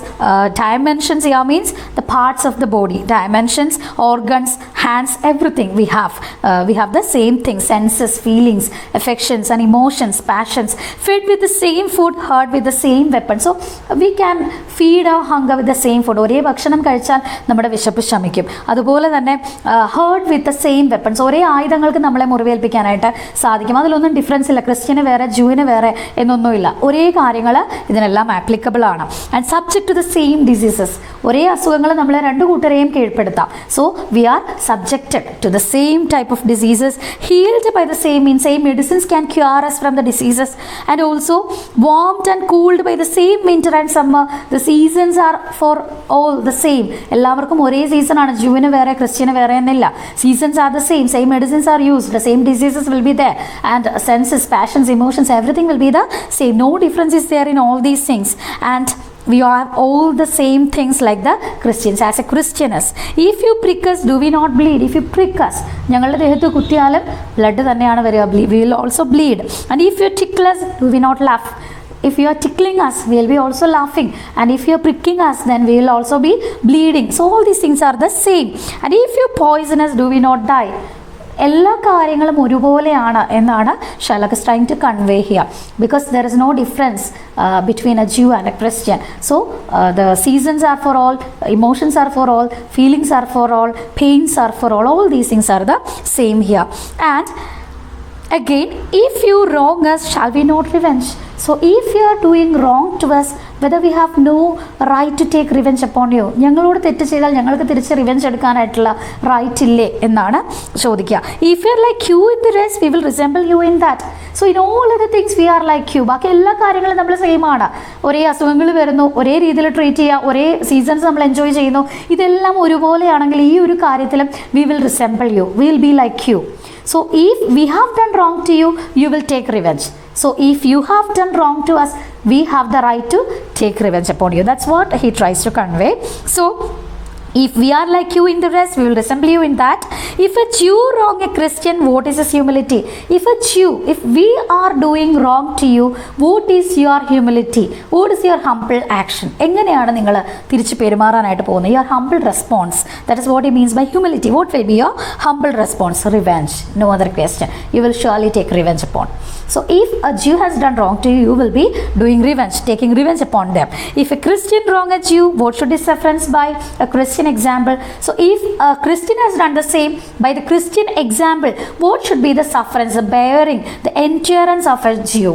dimensions here means the parts of the body. Dimensions, organs, hands, everything we have. We have the same things, senses, feelings, affections and emotions, passions. Fed with the same food, hurt with the same weapon. So we can feed our hunger with the same food. ഒരേ ഭക്ഷണം കഴിച്ചാൽ നമ്മുടെ വിശപ്പ് ശമിക്കും. അതുപോലെ തന്നെ hurt with the same weapons. ഒരേ ആയുധങ്ങൾക്ക് നമ്മളെ മുറിവേൽപ്പിക്കാനായിട്ട് സാധിക്കും. അതിലൊന്നും ഡിഫറൻസ് ഇല്ല. ക്രിസ്ത്യന് വേറെ, ജൂവിന് വേറെ വേറെ എന്നൊന്നുമില്ല. ഒരേ കാര്യങ്ങൾ ഇതിനെല്ലാം ആപ്ലിക്കബിൾ ആണ്. And subject to the same diseases, ഒരേ അസുഖങ്ങൾ നമ്മളെ രണ്ടു കൂട്ടരെയും കീഴ്പ്പെടുത്താം. So we are subjected to the same type of diseases, healed by the same means same medicines can cure us from the diseases, and also warmed and cooled by the same winter and summer. The seasons are for all the same. എല്ലാവർക്കും ഒരേ season ആണ്. ജൂവിന് വേറെ Christian വേറെ എന്നില്ല. Seasons are the same. Same medicines are used. The same diseases will be there. And senses, passions, emotions, everything will be the same. No difference is there in all these things. And we have all the same things like the Christians. As a Christianess, if you prick us, do we not bleed? If you prick us, ഞങ്ങളുടെ ദേഹത്ത് കുത്തിയാലും blood തന്നെയാണ് വരിക. We will also bleed. And if you tickle us, do we not laugh? If you are tickling us, we will be also laughing. And if you are pricking us, then we will also be bleeding. So all these things are the same. And if you poison us, do we not die? എല്ലാ കാര്യങ്ങളും ഒരുപോലെയാണ് എന്നാണ് Sherlock is trying to convey here, because there is no difference between a Jew and a Christian. So the seasons are for all, emotions are for all, feelings are for all, pains are for all these things are the same here. And again, if you wrong us, shall we not revenge? So if you are doing wrong to us, whether we have no right to take revenge upon you, ഞങ്ങളോട് തെറ്റ് ചെയ്താൽ ഞങ്ങൾക്ക് തിരിച്ച് revenge എടുക്കാനായിട്ടുള്ള right ഇല്ലേ എന്നാണ് ചോദിക്കുക. If you are like you in the rest, we will resemble you in that. So in all other things we are like you. ബാക്കി എല്ലാ കാര്യങ്ങളും നമ്മൾ സെയിം ആണ്. ഒരേ അസുഖങ്ങൾ വരുന്നു, ഒരേ രീതിയിൽ ട്രീറ്റ് ചെയ്യുക, ഒരേ സീസൺസ് നമ്മൾ എൻജോയ് ചെയ്യുന്നു, ഇതെല്ലാം ഒരുപോലെയാണെങ്കിൽ ഈ ഒരു കാര്യത്തിലും we will resemble you, we will be like you. So if we have done wrong to you, you will take revenge. So if you have done wrong to us, we have the right to take revenge upon you. That's what he tries to convey. So if we are like you in the rest, we will resemble you in that. If a Jew wrong a Christian, what is his humility? If a Jew, if we are doing wrong to you, what is your humility? What is your humble action? എങ്ങനെയാണ് നിങ്ങൾ തിരിച്ച് പെരുമാറാനായിട്ട് പോകുന്നത്? Your humble response. That is what he means by humility. What will be your humble response? Revenge. No other question. You will surely take revenge upon. So if a Jew has done wrong to you, you will be doing revenge, taking revenge upon them. If a Christian wrong a Jew, what should his sufferance by a Christian example? So if a Christian has done the same, by the Christian example, what should be the sufferance, the bearing, the endurance of a Jew?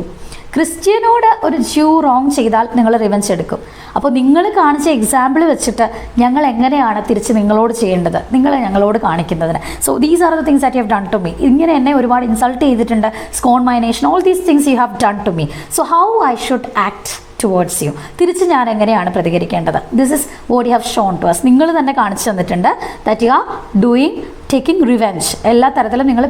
ക്രിസ്ത്യനോട് ഒരു ജ്യൂ wrong ചെയ്താൽ നിങ്ങൾ revenge എടുക്കും. അപ്പോൾ നിങ്ങൾ കാണിച്ച example വെച്ചിട്ട് ഞങ്ങൾ എങ്ങനെയാണ് തിരിച്ച് നിങ്ങളോട് ചെയ്യേണ്ടത്, നിങ്ങൾ ഞങ്ങളോട് കാണിക്കുന്നതിന്. So these are the things that you have done to me. ഇങ്ങനെ എന്നെ ഒരുപാട് ഇൻസൾട്ട് ചെയ്തിട്ടുണ്ട്, scorn my nation, all these things you have done to me. So how I should act towards you? തിരിച്ച് ഞാൻ എങ്ങനെയാണ് പ്രതികരിക്കേണ്ടത്? This is what you have shown to us. നിങ്ങൾ തന്നെ കാണിച്ചു തന്നിട്ടുണ്ട് that you are doing taking revenge. എല്ലാ തരത്തിലും നിങ്ങൾ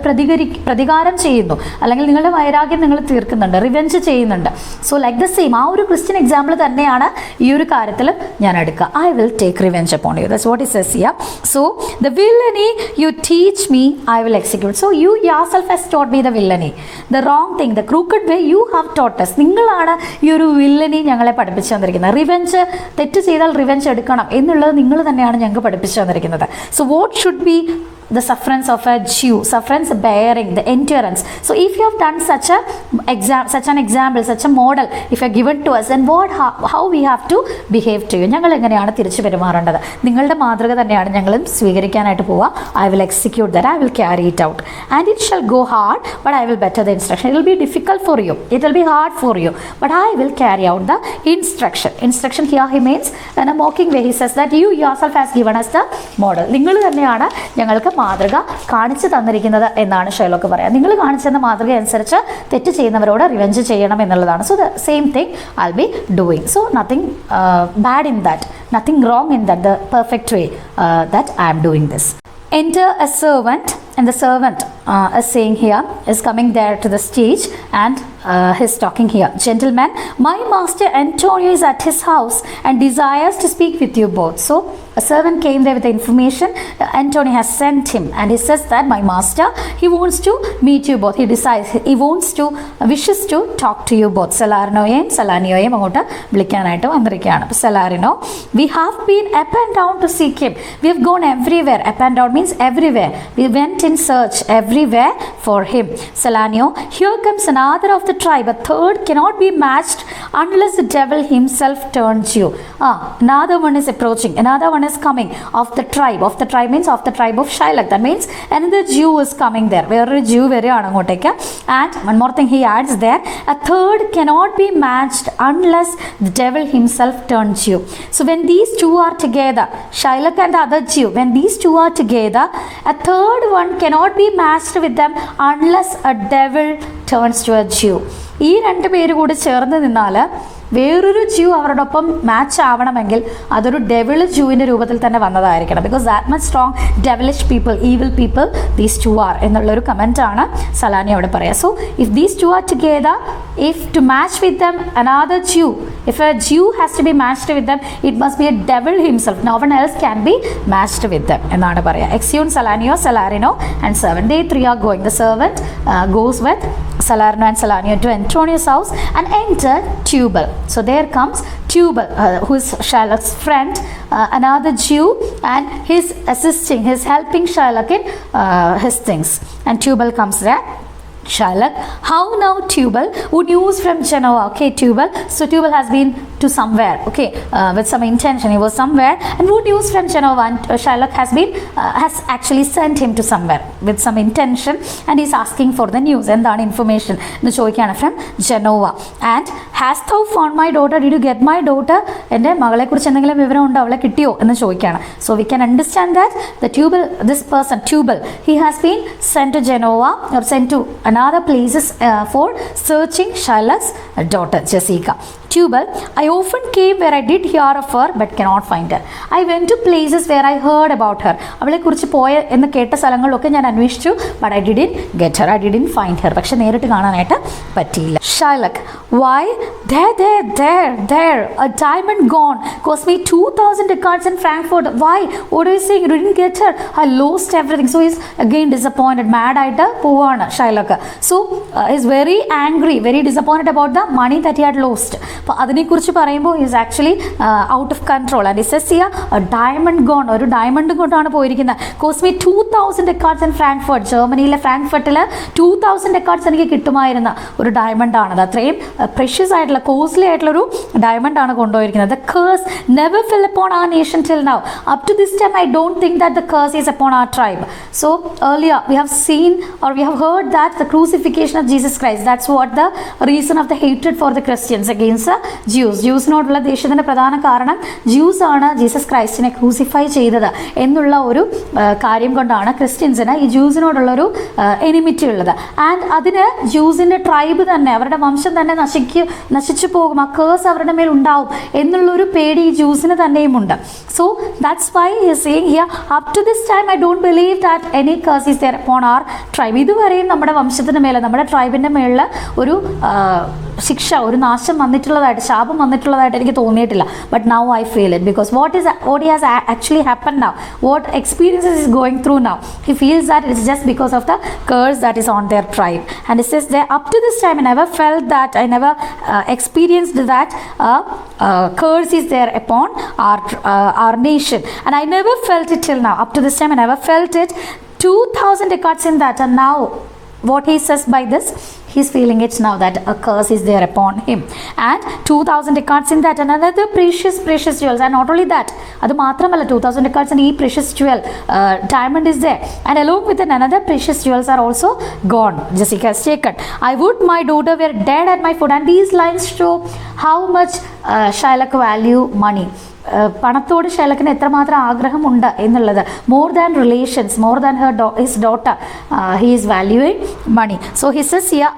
പ്രതികാരം ചെയ്യുന്നു, അല്ലെങ്കിൽ നിങ്ങളുടെ വൈരാഗ്യം നിങ്ങൾ തീർക്കുന്നുണ്ട്, റിവെഞ്ച് ചെയ്യുന്നുണ്ട്. സോ ലൈക്ക് ദ സെയിം, ആ ഒരു ക്രിസ്ത്യൻ എക്സാമ്പിൾ തന്നെയാണ് ഈ ഒരു കാര്യത്തിലും ഞാൻ എടുക്കുക. I will take revenge upon you. That's what it says here. So the villainy you teach me, I will execute. So you yourself has taught me the villainy, the wrong thing, the crooked way you have taught us. നിങ്ങളാണ് ഈ ഒരു വില്ലനി ഞങ്ങളെ പഠിപ്പിച്ചു തന്നിരിക്കുന്നത്. Revenge, തെറ്റ് ചെയ്താൽ revenge എടുക്കണം എന്നുള്ളത് നിങ്ങൾ തന്നെയാണ് ഞങ്ങൾക്ക് പഠിപ്പിച്ചു തന്നിരിക്കുന്നത്. So what should be the sufferance of a Jew, sufferance bearing, the endurance. So if you have done such an example, such a model, if you are given to us, then how we have to behave to you? ഞങ്ങൾ എങ്ങനെയാണ് തിരിച്ചു പെരുമാറേണ്ടത്? നിങ്ങളുടെ മാതൃക തന്നെയാണ് ഞങ്ങളും സ്വീകരിക്കാനായിട്ട് പോവുക. I will execute that, I will carry it out. And it shall go hard, but I will better the instruction. It will be difficult for you, it will be hard for you, but I will carry out the instruction. Instruction here he means in a mocking way. He says that you yourself has given us the model. നിങ്ങൾ തന്നെയാണ് ഞങ്ങൾക്ക് മാതൃക കാണിച്ചു തന്നിരിക്കുന്നത് എന്നാണ് Sherlock പറയാം. നിങ്ങൾ കാണിച്ചെന്ന മാതൃക അനുസരിച്ച് തെറ്റ് ചെയ്യുന്നവരോട് റിവെഞ്ച് ചെയ്യണം എന്നുള്ളതാണ്. So the same thing I will be doing. So nothing bad in that, nothing wrong in that, the perfect way that I am doing this. Enter a servant, and the servant is saying here, is coming there to the stage, and he's talking here. Gentlemen, my master Antonio is at his house and desires to speak with you both. So a servant came there with the information Antonio has sent him, and he says that my master, he wants to meet you both. He decides, he wishes to talk to you both. Salarinoyem അങ്ങോട്ട് വിളിക്കാനായിട്ട് വന്നിരിക്കുകയാണ്. Salarino, we have been up and down to seek him. We have gone everywhere. Up and down means everywhere. We went in search everywhere for him. Salanio, here comes another of the tribe. A third cannot be matched unless the devil himself turns you. Another one is approaching, another one is coming of the tribe means of the tribe of Shylock. That means another Jew is coming there. Where Jew variyana angottekku. And one more thing he adds there, a third cannot be matched unless the devil himself turns you. So when these two are together, Shylock and the other Jew, when these two are together, a third one cannot be matched with them unless a devil turns to a Jew. ഈ രണ്ട് പേര് കൂടി ചേർന്ന് നിന്നാൽ വേറൊരു ജ്യൂ അവരോടൊപ്പം match ആവണമെങ്കിൽ അതൊരു ഡെവിൾ ജ്യൂവിൻ്റെ രൂപത്തിൽ തന്നെ വന്നതായിരിക്കണം. Because that much strong devilish people, evil people these two are എന്നുള്ളൊരു കമൻറ്റാണ് സലാനി അവിടെ പറയുക. So if these two are together, if two match with them another Jew, if a Jew has to be matched with them, it must be a devil himself. No one else can be matched with them എന്നാണ് പറയുക. Exeunt Salanio, Salarino and servant. They three are going. The servant goes with Salarino and Salanio to Antonius' house and enter Tubal. So there comes Tubal, who is Shylock's friend, another Jew, and he's assisting, he's helping Shylock in his things. And Tubal comes there. Shylock, how now Tubal? Who news from Genoa? Okay, Tubal. So Tubal has been to somewhere, okay, with some intention. He was somewhere, and who news from Genoa? And Shylock has actually sent him to somewhere with some intention, and he's asking for the news and the information. The ചോദിക്കുകയാണ് from Genoa. And hast thou found my daughter? Did you get my daughter? എൻ്റെ മകളെ കുറിച്ച് എന്തെങ്കിലും വിവരം ഉണ്ടോ, അവളെ കിട്ടിയോ എന്ന് ചോദിക്കുകയാണ്. So we can understand that the Tubal, this person Tubal, he has been sent to Genoa or sent to another places for searching Shylock's daughter Jessica. Tubal, I often came where I did hear of her but cannot find her. I went to places where I heard about her. അവളെ കുറിച്ച് പോയ എന്ന് കേട്ട സ്ഥലങ്ങളിലൊക്കെ ഞാൻ അന്വേഷിച്ചു, but I didn't get her, I didn't find her. പക്ഷെ നേരിട്ട് കാണാനായിട്ട് പറ്റിയില്ല. Shylock, why? There, a diamond gone, cost me 2,000 ducats in Frankfurt. Why? What are you saying? You didn't get her? I lost everything. So he's again disappointed, mad ആയിട്ട് പോവാണ് Shylock. So he's very angry, very disappointed about the money that he had lost. അപ്പോൾ അതിനെക്കുറിച്ച് പറയുമ്പോൾ is actually out of control. And is as diamond gone, ഒരു diamond കൊണ്ടാണ് പോയിരിക്കുന്നത്. Cost me 2,000 ducats in Frankfurt. ജർമ്മനിയിലെ ഫ്രാങ്ക്ഫർട്ടിൽ 2,000 ഡെക്കാർഡ്സ് എനിക്ക് കിട്ടുമായിരുന്ന ഒരു ഡയമണ്ടാണത്. അത്രയും പ്രഷ്യസ് ആയിട്ടുള്ള, കോസ്റ്റ്ലി ആയിട്ടുള്ളൊരു ഡയമണ്ടാണ് കൊണ്ടുപോയിരിക്കുന്നത്. The curse never fell upon our nation till now. Up to this time I don't think that the curse is upon our tribe. So earlier we have seen or we have heard that the crucifixion of Jesus Christ, that's what the reason of the hatred for the Christians against ജ്യൂസിനോടുള്ള ദേഷ്യത്തിൻ്റെ പ്രധാന കാരണം juice ആണ് Jesus ക്രൈസ്റ്റിനെ crucify ചെയ്തത് എന്നുള്ള ഒരു കാര്യം കൊണ്ടാണ് ക്രിസ്ത്യൻസിന് ഈ ജ്യൂസിനോടുള്ളൊരു enmity ഉള്ളത്. ആൻഡ് അതിന് ജ്യൂസിൻ്റെ ട്രൈബ് തന്നെ, അവരുടെ വംശം തന്നെ നശിച്ചു പോകും, ആ കേഴ്സ് അവരുടെ മേൽ ഉണ്ടാവും എന്നുള്ളൊരു പേടി ഈ ജ്യൂസിന് തന്നെയുമുണ്ട്. So that's why he is saying here, up to this time I don't believe that any curse is there upon our tribe. ഇതുവരെയും നമ്മുടെ വംശത്തിന് മേലെ, നമ്മുടെ ട്രൈബിൻ്റെ മേളിൽ ഒരു ശിക്ഷ, ഒരു നാശം വന്നിട്ടുള്ളതായിട്ട്, ശാപം വന്നിട്ടുള്ളതായിട്ട് എനിക്ക് തോന്നിയിട്ടില്ല. But now I feel it because what has actually happen now, what experiences is going through now, he feels that it is just because of the curse that is on their tribe. And it is the up to this time I never felt that, I never experienced that curse is there upon our nation, and I never felt it till now. Up to this time I never felt it. 2,000 ducats in that, and now what he says by this, he's feeling it now that a curse is there upon him. And 2,000 ducats in that, and another precious jewels. And not only that, adu matramalla, 2,000 ducats and ee precious jewel diamond is there, and along with another precious jewels are also gone. Jessica has taken. I would my daughter were dead at my foot. And these lines show how much Shylock value money. പണത്തോട് ഷൈലക്കിന് എത്രമാത്രം ആഗ്രഹമുണ്ട് എന്നുള്ളത്. More than relations, more than his daughter, he is valuing money. So he says here,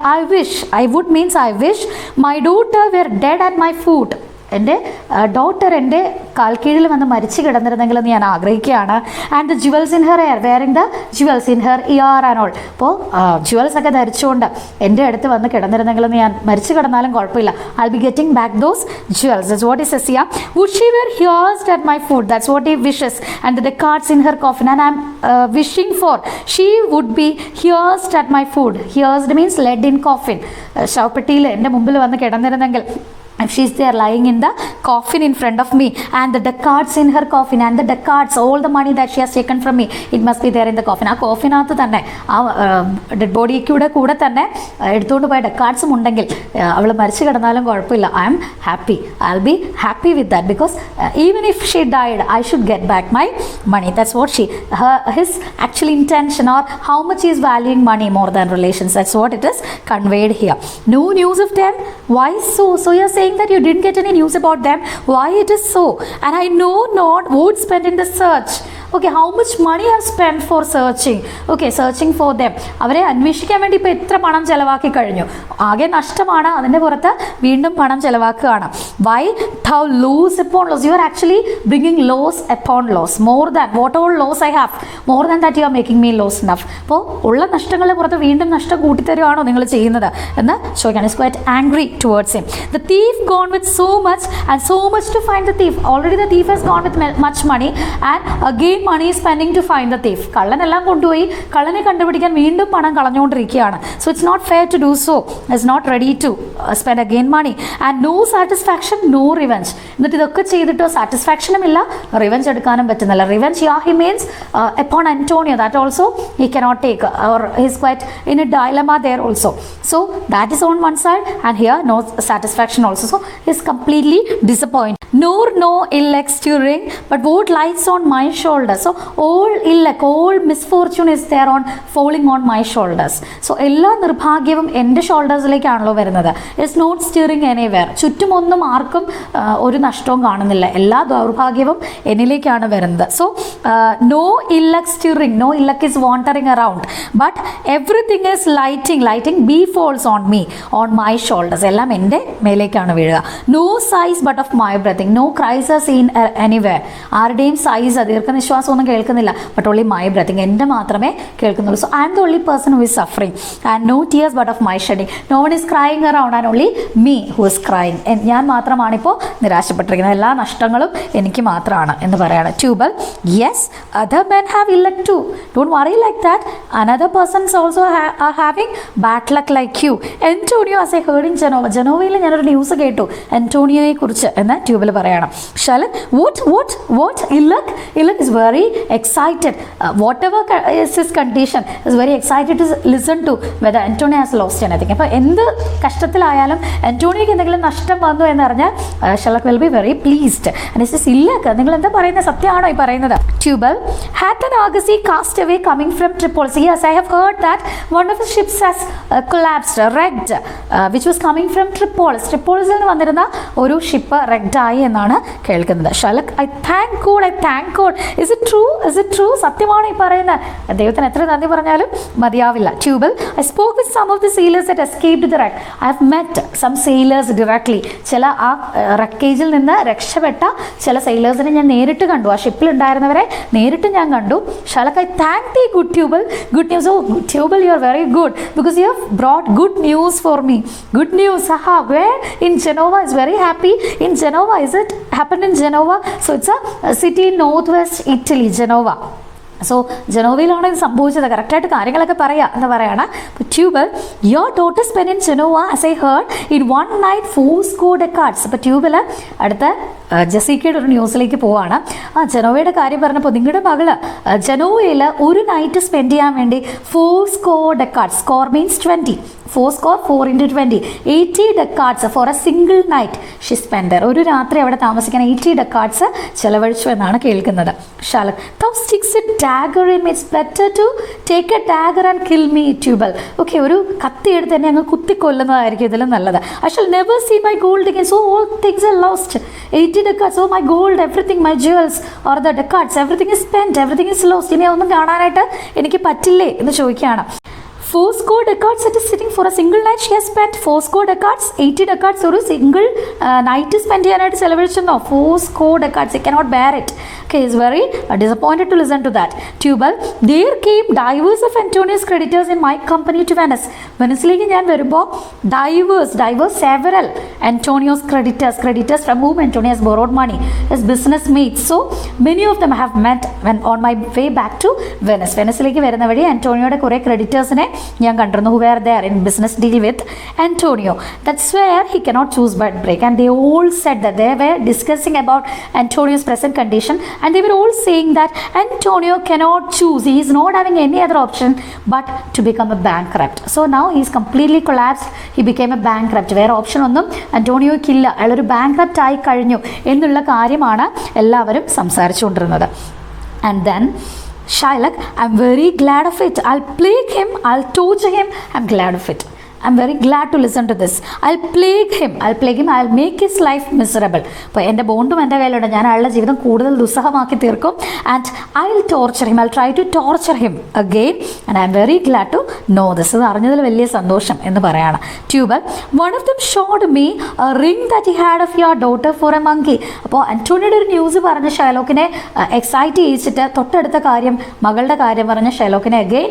I would means I wish my daughter were dead at my foot. എൻ്റെ daughter എൻ്റെ കാൽക്കീഴിൽ വന്ന് മരിച്ചു കിടന്നിരുന്നെങ്കിലെന്ന് ഞാൻ ആഗ്രഹിക്കുകയാണ്. And the jewels in her air, wearing the jewels in her year and all. അപ്പോൾ jewels ഒക്കെ ധരിച്ചുകൊണ്ട് എൻ്റെ അടുത്ത് വന്ന് കിടന്നിരുന്നെങ്കിലെന്ന്, ഞാൻ മരിച്ചു കിടന്നാലും കുഴപ്പമില്ല, I be getting back those jewels. That's what is says here. Would she were hearsed at my foot, that's what he wishes. And the cards in her coffin, and I am wishing for she would be hearsed at my foot. Hearsed means laid in coffin. ശവപ്പെട്ടിയിൽ എൻ്റെ മുമ്പിൽ വന്ന് കിടന്നിരുന്നെങ്കിൽ if she's there lying in the coffin in front of me, and the ducats in her coffin, and the ducats, all the money that she has taken from me, it must be there in the coffin. ആ കോഫിനകത്ത് തന്നെ ആ dead ബോഡിയുടെ കൂടെ തന്നെ എടുത്തുകൊണ്ട് പോയ ഡക്കാർട്സും ഉണ്ടെങ്കിൽ അവൾ മരിച്ചു കിടന്നാലും കുഴപ്പമില്ല. I am happy, I will be happy with that, because even if she died I should get back my money. That's what his actual intention, or how much he is valuing money more than relations. That's what it is conveyed here. No news of them. Why so? So you're saying that you didn't get any news about them. Why it is so? And I know not what spent in the search. Okay, how much money I have spent for searching. Okay, searching for them. അവരെ അന്വേഷിക്കാൻ വേണ്ടി ഇപ്പോൾ എത്ര പണം ചിലവാക്കി കഴിഞ്ഞു. ആകെ നഷ്ടമാണ്, അതിൻ്റെ പുറത്ത് വീണ്ടും പണം ചിലവാക്കുകയാണ്. Why thou lose upon loss? You are actually bringing loss upon loss. More than whatever loss I have, more than that you are making me loss enough. അപ്പോൾ ഉള്ള നഷ്ടങ്ങളെ പുറത്ത് വീണ്ടും നഷ്ടം കൂട്ടിത്തരുവാണോ നിങ്ങൾ ചെയ്യുന്നത് എന്ന് ചോദിക്കാൻ. Is quite angry towards him. The thief gone with so much, and so much to find the thief. Already the thief has gone with much money, and again money is spending to find the thief. കള്ളനെല്ലാം കൊണ്ടുപോയി കള്ളനെ കണ്ടുപിടിക്കാൻ വീണ്ടും പണം കളഞ്ഞുകൊണ്ടിരിക്കുകയാണ്. So it's not fair to do so. Is not ready to spend again money, and no satisfaction, no revenge. എന്നിട്ട് ഇതൊക്കെ ചെയ്തിട്ടോ സാറ്റിസ്ഫാക്ഷനും ഇല്ല, revenge എടുക്കാനും പറ്റുന്നില്ല. Revenge, yeah, he means upon Antonio, that also he cannot take, or he's quite in a dilemma there also. So that is on one side, and here no satisfaction also. So he's completely disappointed. Nor no ill luck stirring, but what lies on my shoulders. So all ill luck, all misfortune is there on falling on my shoulders. So എല്ലാ നിർഭാഗ്യവും എൻ്റെ ഷോൾഡേഴ്സിലേക്കാണല്ലോ വരുന്നത്. It's not stirring anywhere. ചുറ്റുമൊന്നും ആർക്കും ഒരു നഷ്ടവും കാണുന്നില്ല, എല്ലാ ദൗർഭാഗ്യവും എന്നിലേക്കാണ് വരുന്നത്. So no ill luck stirring, no ill luck is wandering around, but everything is lighting befalls on me, on my shoulders. എല്ലാം എൻ്റെ മേലേക്കാണ് വീഴുക. No sighs but of my breathing, no cries seen anywhere. ആരുടെയും sighs, ദീർഘനിശ്വാസമൊന്നും കേൾക്കുന്നില്ല, but only my breathing, എൻ്റെ മാത്രമേ കേൾക്കുന്നുള്ളൂ. So I am the only person who is suffering, and no tears but of my shedding. No one is crying around, and only me who is crying. ഞാൻ മാത്രമാണിപ്പോൾ നിരാശപ്പെട്ടിരിക്കുന്നത്, എല്ലാ നഷ്ടങ്ങളും എനിക്ക് മാത്രമാണ് എന്ന് പറയാണ്. Tubal, yes, other men have ill luck too. Don't worry like that. Another persons also are having bad luck like you. Antonio, as I heard in Genova. ജനോവയിൽ ഞാനൊരു ന്യൂസ് കേട്ടു Antonioയെ കുറിച്ച് എന്ന് ട്യൂബിൽ പറയണം. Shalak, what? Ill luck? Ill luck is very excited. Whatever is his condition, is very excited to listen to whether Antonio has lost anything. അപ്പോൾ എന്ത് കഷ്ടത്തിലായാലും Antonioയ്ക്ക് എന്തെങ്കിലും നഷ്ടം വന്നു എന്നറിഞ്ഞാൽ Shalak will be very pleased. And he says, ill luck, നിങ്ങൾ എന്താ പറയുന്നത്, സത്യമാണോ ഈ പറയുന്നത്? Tubal, had an argosy cast away coming from Tripoli. Yes, I have heard that one of the ships has collapsed, wrecked, which was coming from Tripolis. ട്രിപ്പോളിസിൽ നിന്ന് വന്നിരുന്ന ഒരു ship wrecked ആയി എന്നാണ് കേൾക്കുന്നത്. Shylock, I thank God. Is it true? സത്യമാണ് ഈ പറയുന്നത്. ദൈവത്തിന് എത്ര നന്ദി പറഞ്ഞാലും മതിയാവില്ല. Tubal, I spoke with some of the sailors that escaped the wreck. I have met some sailors directly. ചില ആ റക്കേജിൽ നിന്ന് രക്ഷപ്പെട്ട ചില സെയിലേഴ്സിനെ ഞാൻ നേരിട്ട് കണ്ടു, ആ ഷിപ്പിലുണ്ടായിരുന്നവരെ നേരിട്ട് ഞാൻ കണ്ടു. Shylock, I thank the good Tubal. Good news. Oh Tubal, you are very good because you have brought good news for me. Good news. Haha, where? In Genova. Is very happy in Genova. Is it happened in Genova? So it's a city in northwest Italy, Genova. So ജനോവയിലാണ് ഇത് സംഭവിച്ചത്. കറക്റ്റായിട്ട് കാര്യങ്ങളൊക്കെ പറയാം എന്ന് പറയാണ്. Tubal, your daughter spend in Genova as I heard in 1 night 4 score ducats. അപ്പോൾ Tubal അടുത്ത ജസീക്കയുടെ ഒരു ന്യൂസിലേക്ക് പോവാണ്. ജനോവയുടെ കാര്യം പറഞ്ഞപ്പോൾ നിങ്ങളുടെ മകള് ജനോവയിൽ ഒരു നൈറ്റ് സ്പെൻഡ് ചെയ്യാൻ വേണ്ടി 4 score ducats. Score means 20. 4 score 4 into 20, 80 ducats for a single night she spent there. ഒരു രാത്രി അവിടെ താമസിക്കാൻ 80 ducats ചെലവഴിച്ചു എന്നാണ് കേൾക്കുന്നത്. ഷാലക്, thou sticks a dagger in me. It's better to take a dagger and kill me, Tubal. Okay, ഒരു കത്തി എടുത്ത് തന്നെ അങ്ങ് കുത്തിക്കൊല്ലുന്നതായിരിക്കും ഇതിലും നല്ലത്. I shall never see my gold again. So all things are lost. 80 ducats, oh my gold, everything, my jewels or the ducats, everything is spent, everything is lost. ഇനി ഒന്നും കാണാനായിട്ട് എനിക്ക് പറ്റില്ലേ എന്ന് ചോദിക്കുകയാണ്. 4 score ducats it is sitting for a single night. She has spent 4 score ducats, 80 ducats ഒരു single night spend ചെയ്യാനായിട്ട് ചെലവഴിച്ചെന്നോ. 4 score ducats, I cannot bear it. Okay, is very disappointed to listen to that. Tubal, there came divers of Antonio's creditors in my company to Venice. വെനസിലേക്ക് ഞാൻ വരുമ്പോൾ divers, several Antonio's creditors from whom Antonio has borrowed money, his business mates. So many of them have met when on my way back to Venice. വെനസിലേക്ക് വരുന്ന വഴി ആന്റോണിയോയുടെ കുറേ ക്രെഡിറ്റേഴ്സിനെ ഞാൻ കണ്ടിരുന്നു, who were there in business deal with Antonio. That's where he cannot choose but break. And they all said that they were discussing about Antonio's present condition, and they were all saying that Antonio cannot choose. He is not having any other option but to become a bankrupt. So now he is completely collapsed. He became a bankrupt. വേറെ option ഒന്നും അന്റോണിയോയ്ക്കില്ല. അയാളൊരു bankrupt ആയി കഴിഞ്ഞു എന്നുള്ള കാര്യമാണ് എല്ലാവരും സംസാരിച്ചുകൊണ്ടിരുന്നത്. And then Shylock, I'm very glad of it. I'll plague him, I'll torture him, I'm glad of it. I'm very glad to listen to this. I'll plague him, I'll make his life miserable. അപ്പോൾ എൻ്റെ ബോണ്ടും എൻ്റെ കയ്യിലുണ്ട്, ഞാൻ അയാളുടെ ജീവിതം കൂടുതൽ ദുസ്സഹമാക്കി തീർക്കും. And I'll torture him, I'll try to torture him again, and I'm very glad to know this. ഇത് അറിഞ്ഞതിൽ വലിയ സന്തോഷം എന്ന് പറയാണ്. Tubal, one of them showed me a ring that he had of your daughter for a monkey. അപ്പോൾ അന്റോണിയുടെ ഒരു news പറഞ്ഞ ഷൈലോക്കിനെ excite ചെയ്യിച്ചിട്ട് തൊട്ടടുത്ത കാര്യം, മകളുടെ കാര്യം പറഞ്ഞ ഷൈലോക്കിനെ അഗെയിൻ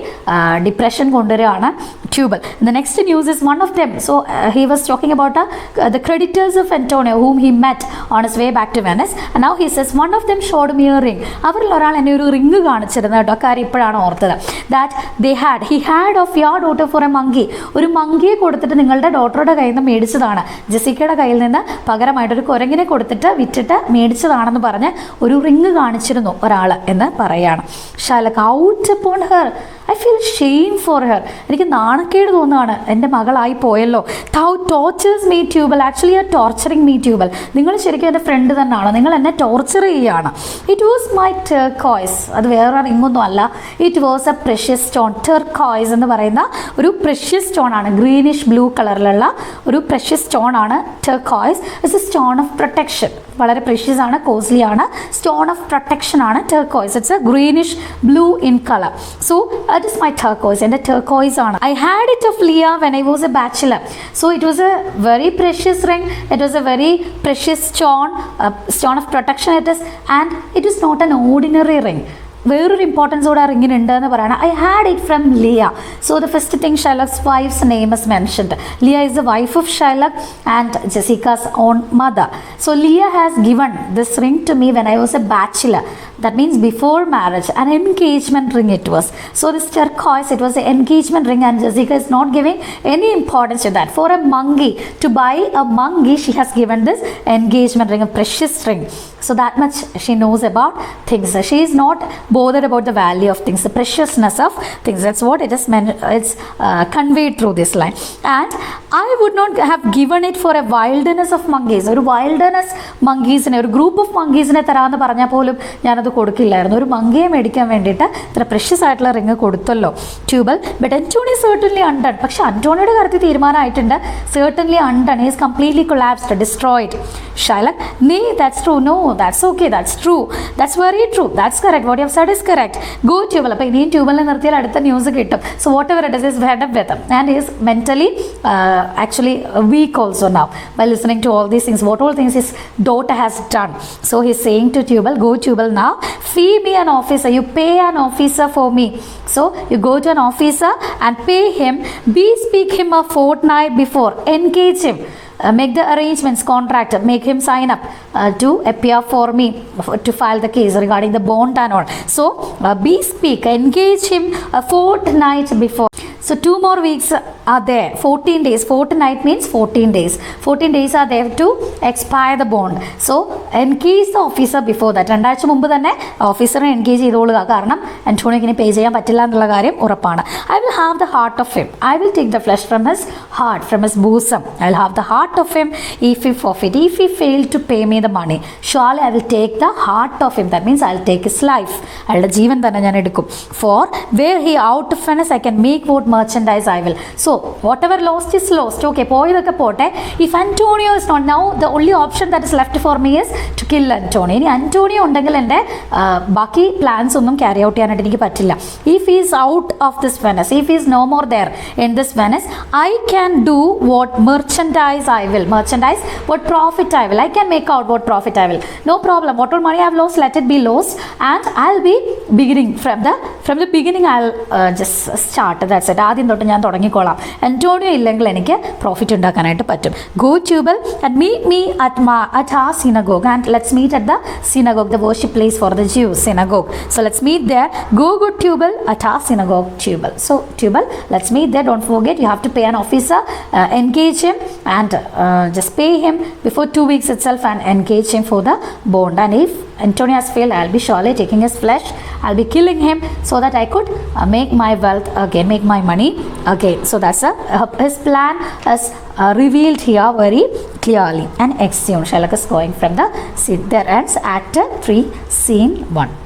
ഡിപ്രഷൻ കൊണ്ടുവരികയാണ് Tubal. The next news is one of them. So he was talking about the creditors of Antonio whom he met on his way back to Venice, and now he says one of them showed me a ring. അവരിൽ ഒരാൾ എന്നെ ഒരു ring കാണിച്ചിരുന്നു കേട്ടോ. കാര്യം ഇപ്പോഴാണ് ഓർത്തത്. That he had of your daughter for a monkey. ഒരു മങ്കിയെ കൊടുത്തിട്ട് നിങ്ങളുടെ ഡോട്ടറുടെ കയ്യിൽ നിന്ന് മേടിച്ചതാണ്, ജെസിക്കയുടെ കയ്യിൽ നിന്ന് പകരമായിട്ട് ഒരു കുരങ്ങിനെ കൊടുത്തിട്ട് വിറ്റിട്ട് മേടിച്ചതാണെന്ന് പറഞ്ഞ് ഒരു റിങ് കാണിച്ചിരുന്നു ഒരാൾ എന്ന് പറയാണ്. Shylock, out upon her, I feel shame for her. എനിക്ക് നാണക്കേട് തോന്നുകയാണ്, എൻ്റെ മകളായി പോയല്ലോ. Thou tortures me, Tubal. Actually you are torturing me, Tubal. നിങ്ങൾ ശരിക്കും എൻ്റെ ഫ്രണ്ട് തന്നെയാണോ, നിങ്ങൾ എന്നെ ടോർച്ചർ ചെയ്യുകയാണ്. It was my turquoise. അത് വേറെ റിങ്ങൊന്നും അല്ല. It was a precious stone. Turquoise എന്ന് പറയുന്ന ഒരു precious stone ആണ്, ഗ്രീനിഷ് ബ്ലൂ കളറിലുള്ള ഒരു precious stone ആണ് turquoise. It's a stone of protection. വളരെ പ്രഷ്യസ് ആണ്, കോസ്റ്റ്ലി ആണ്, സ്റ്റോൺ ഓഫ് പ്രൊട്ടക്ഷൻ ആണ് turquoise. It's A greenish blue in colour. So that is my turquoise. എൻ്റെ turquoise ആണ്. I had it of Leah when I was a bachelor. So it was a very precious ring. It was a very precious stone, stone of protection it is, and it is not an ordinary ring. വേറൊരു importance കൂടെ ആ റിങ്ങിനുണ്ട് എന്ന് പറയണം. I had it from Leah. So the first thing Shylock's wife's name is mentioned. Leah is the wife of Shylock and Jessica's own mother. So Leah has given this ring to me when I was a bachelor. That means before marriage, an engagement ring it was. So this turquoise, it was an engagement ring, and Jessica is not giving any importance to that. For a monkey, to buy a monkey, she has given this engagement ring, a precious ring. So that much she knows about things. She is not bothered about the value of things, the preciousness of things. That's what it is it's conveyed through this line. And I would not have given it for a wilderness of monkeys. ഒരു wilderness monkeysനെ, ഒരു group of monkeysനെ തരാമെന്ന് പറഞ്ഞാൽ പോലും ഞാനത് കൊടുക്കില്ലായിരുന്നു. ഒരു മങ്കിയെ മേടിക്കാൻ വേണ്ടിയിട്ട് ഇത്ര പ്രഷ്യസ് ആയിട്ടുള്ള റിങ് കൊടുത്തല്ലോ Tubal. But Antonio certainly undone. പക്ഷെ അന്റോണിയുടെ കാര്യത്തിൽ തീരുമാനമായിട്ടുണ്ട്. certainly undone. He is completely collapsed, destroyed. Shylock, nay, that's true. No, that's okay, that's true, that's very true, that's correct, what you have said is correct. Go Tubal. അപ്പോൾ ഇനിയും ട്യൂബലിനെ നിർത്തിയാൽ അടുത്ത news കിട്ടും. So what ever it is fed up with him, and he is mentally actually weak also now by listening to all these things, what all things his daughter has done. So he is saying to Tubal, go Tubal now, fee me an officer, you pay an officer for me. So you go to an officer and pay him, bespeak him a fortnight before, engage him, make the arrangements, contract, make him sign up to appear for me to file the case regarding the bond and all. So bespeak, engage him a fortnight before. So 2 more weeks are there, 14 days. Fortnight means 14 days. 14 days are there to expire the bond. So engage the officer before that. 2 ആഴ്ച മുമ്പ് തന്നെ ഓഫീസറെ engage ചെയ്തോളുക. കാരണം അന്റോണിയോക്കിനെ പേ ചെയ്യാൻ പറ്റില്ല എന്നുള്ള കാര്യം ഉറപ്പാണ്. I will have the heart of him. I will take the flesh from his heart, from his bosom. I will have the heart of him if he forfeit. If he fail to pay me the money, surely I will take the heart of him. That means I will take his life. അയാളുടെ ജീവൻ തന്നെ ഞാൻ എടുക്കും. For where he out of Venice, I can make what merchandise I will. So whatever lost is lost. Okay, പോയതൊക്കെ പോട്ടെ. If Antonio is not, now the only option that is left for me is to kill Antonio. ഇനി Antonio ഉണ്ടെങ്കിൽ എൻ്റെ ബാക്കി plans ഒന്നും carry out ചെയ്യാനായിട്ട് എനിക്ക് പറ്റില്ല. If he is out of this Venice, if he is no more there in this Venice, I can do what merchandise I will. Merchandise, what profit I will. I can make out what profit I will. No problem. What all money I have lost, let it be lost, and I'll be beginning from the beginning. I'll just start. That's it. ഉണ്ട്, ആദ്യം തൊട്ട് ഞാൻ തുടങ്ങിക്കോളാം, Antonio ഇല്ലെങ്കിൽ എനിക്ക് profit ഉണ്ടാക്കാനായിട്ട് പറ്റും. Go Tubal and meet me at our synagogue, and let's meet at the synagogue, the worship place for the Jews, synagogue. So let's meet there. Go Tubal at our synagogue, Tubal. So Tubal, let's meet there. Don't forget, you have to pay an officer, engage him, and just pay him before 2 weeks itself and engage him for the bond. And if Antonio has failed, I'll be surely taking his flesh, I'll be killing him so that I could make my wealth again, make my money again. So that's his plan is revealed here very clearly and exhumed. Sherlock is going from the scene. There ends Act 3, Scene 1.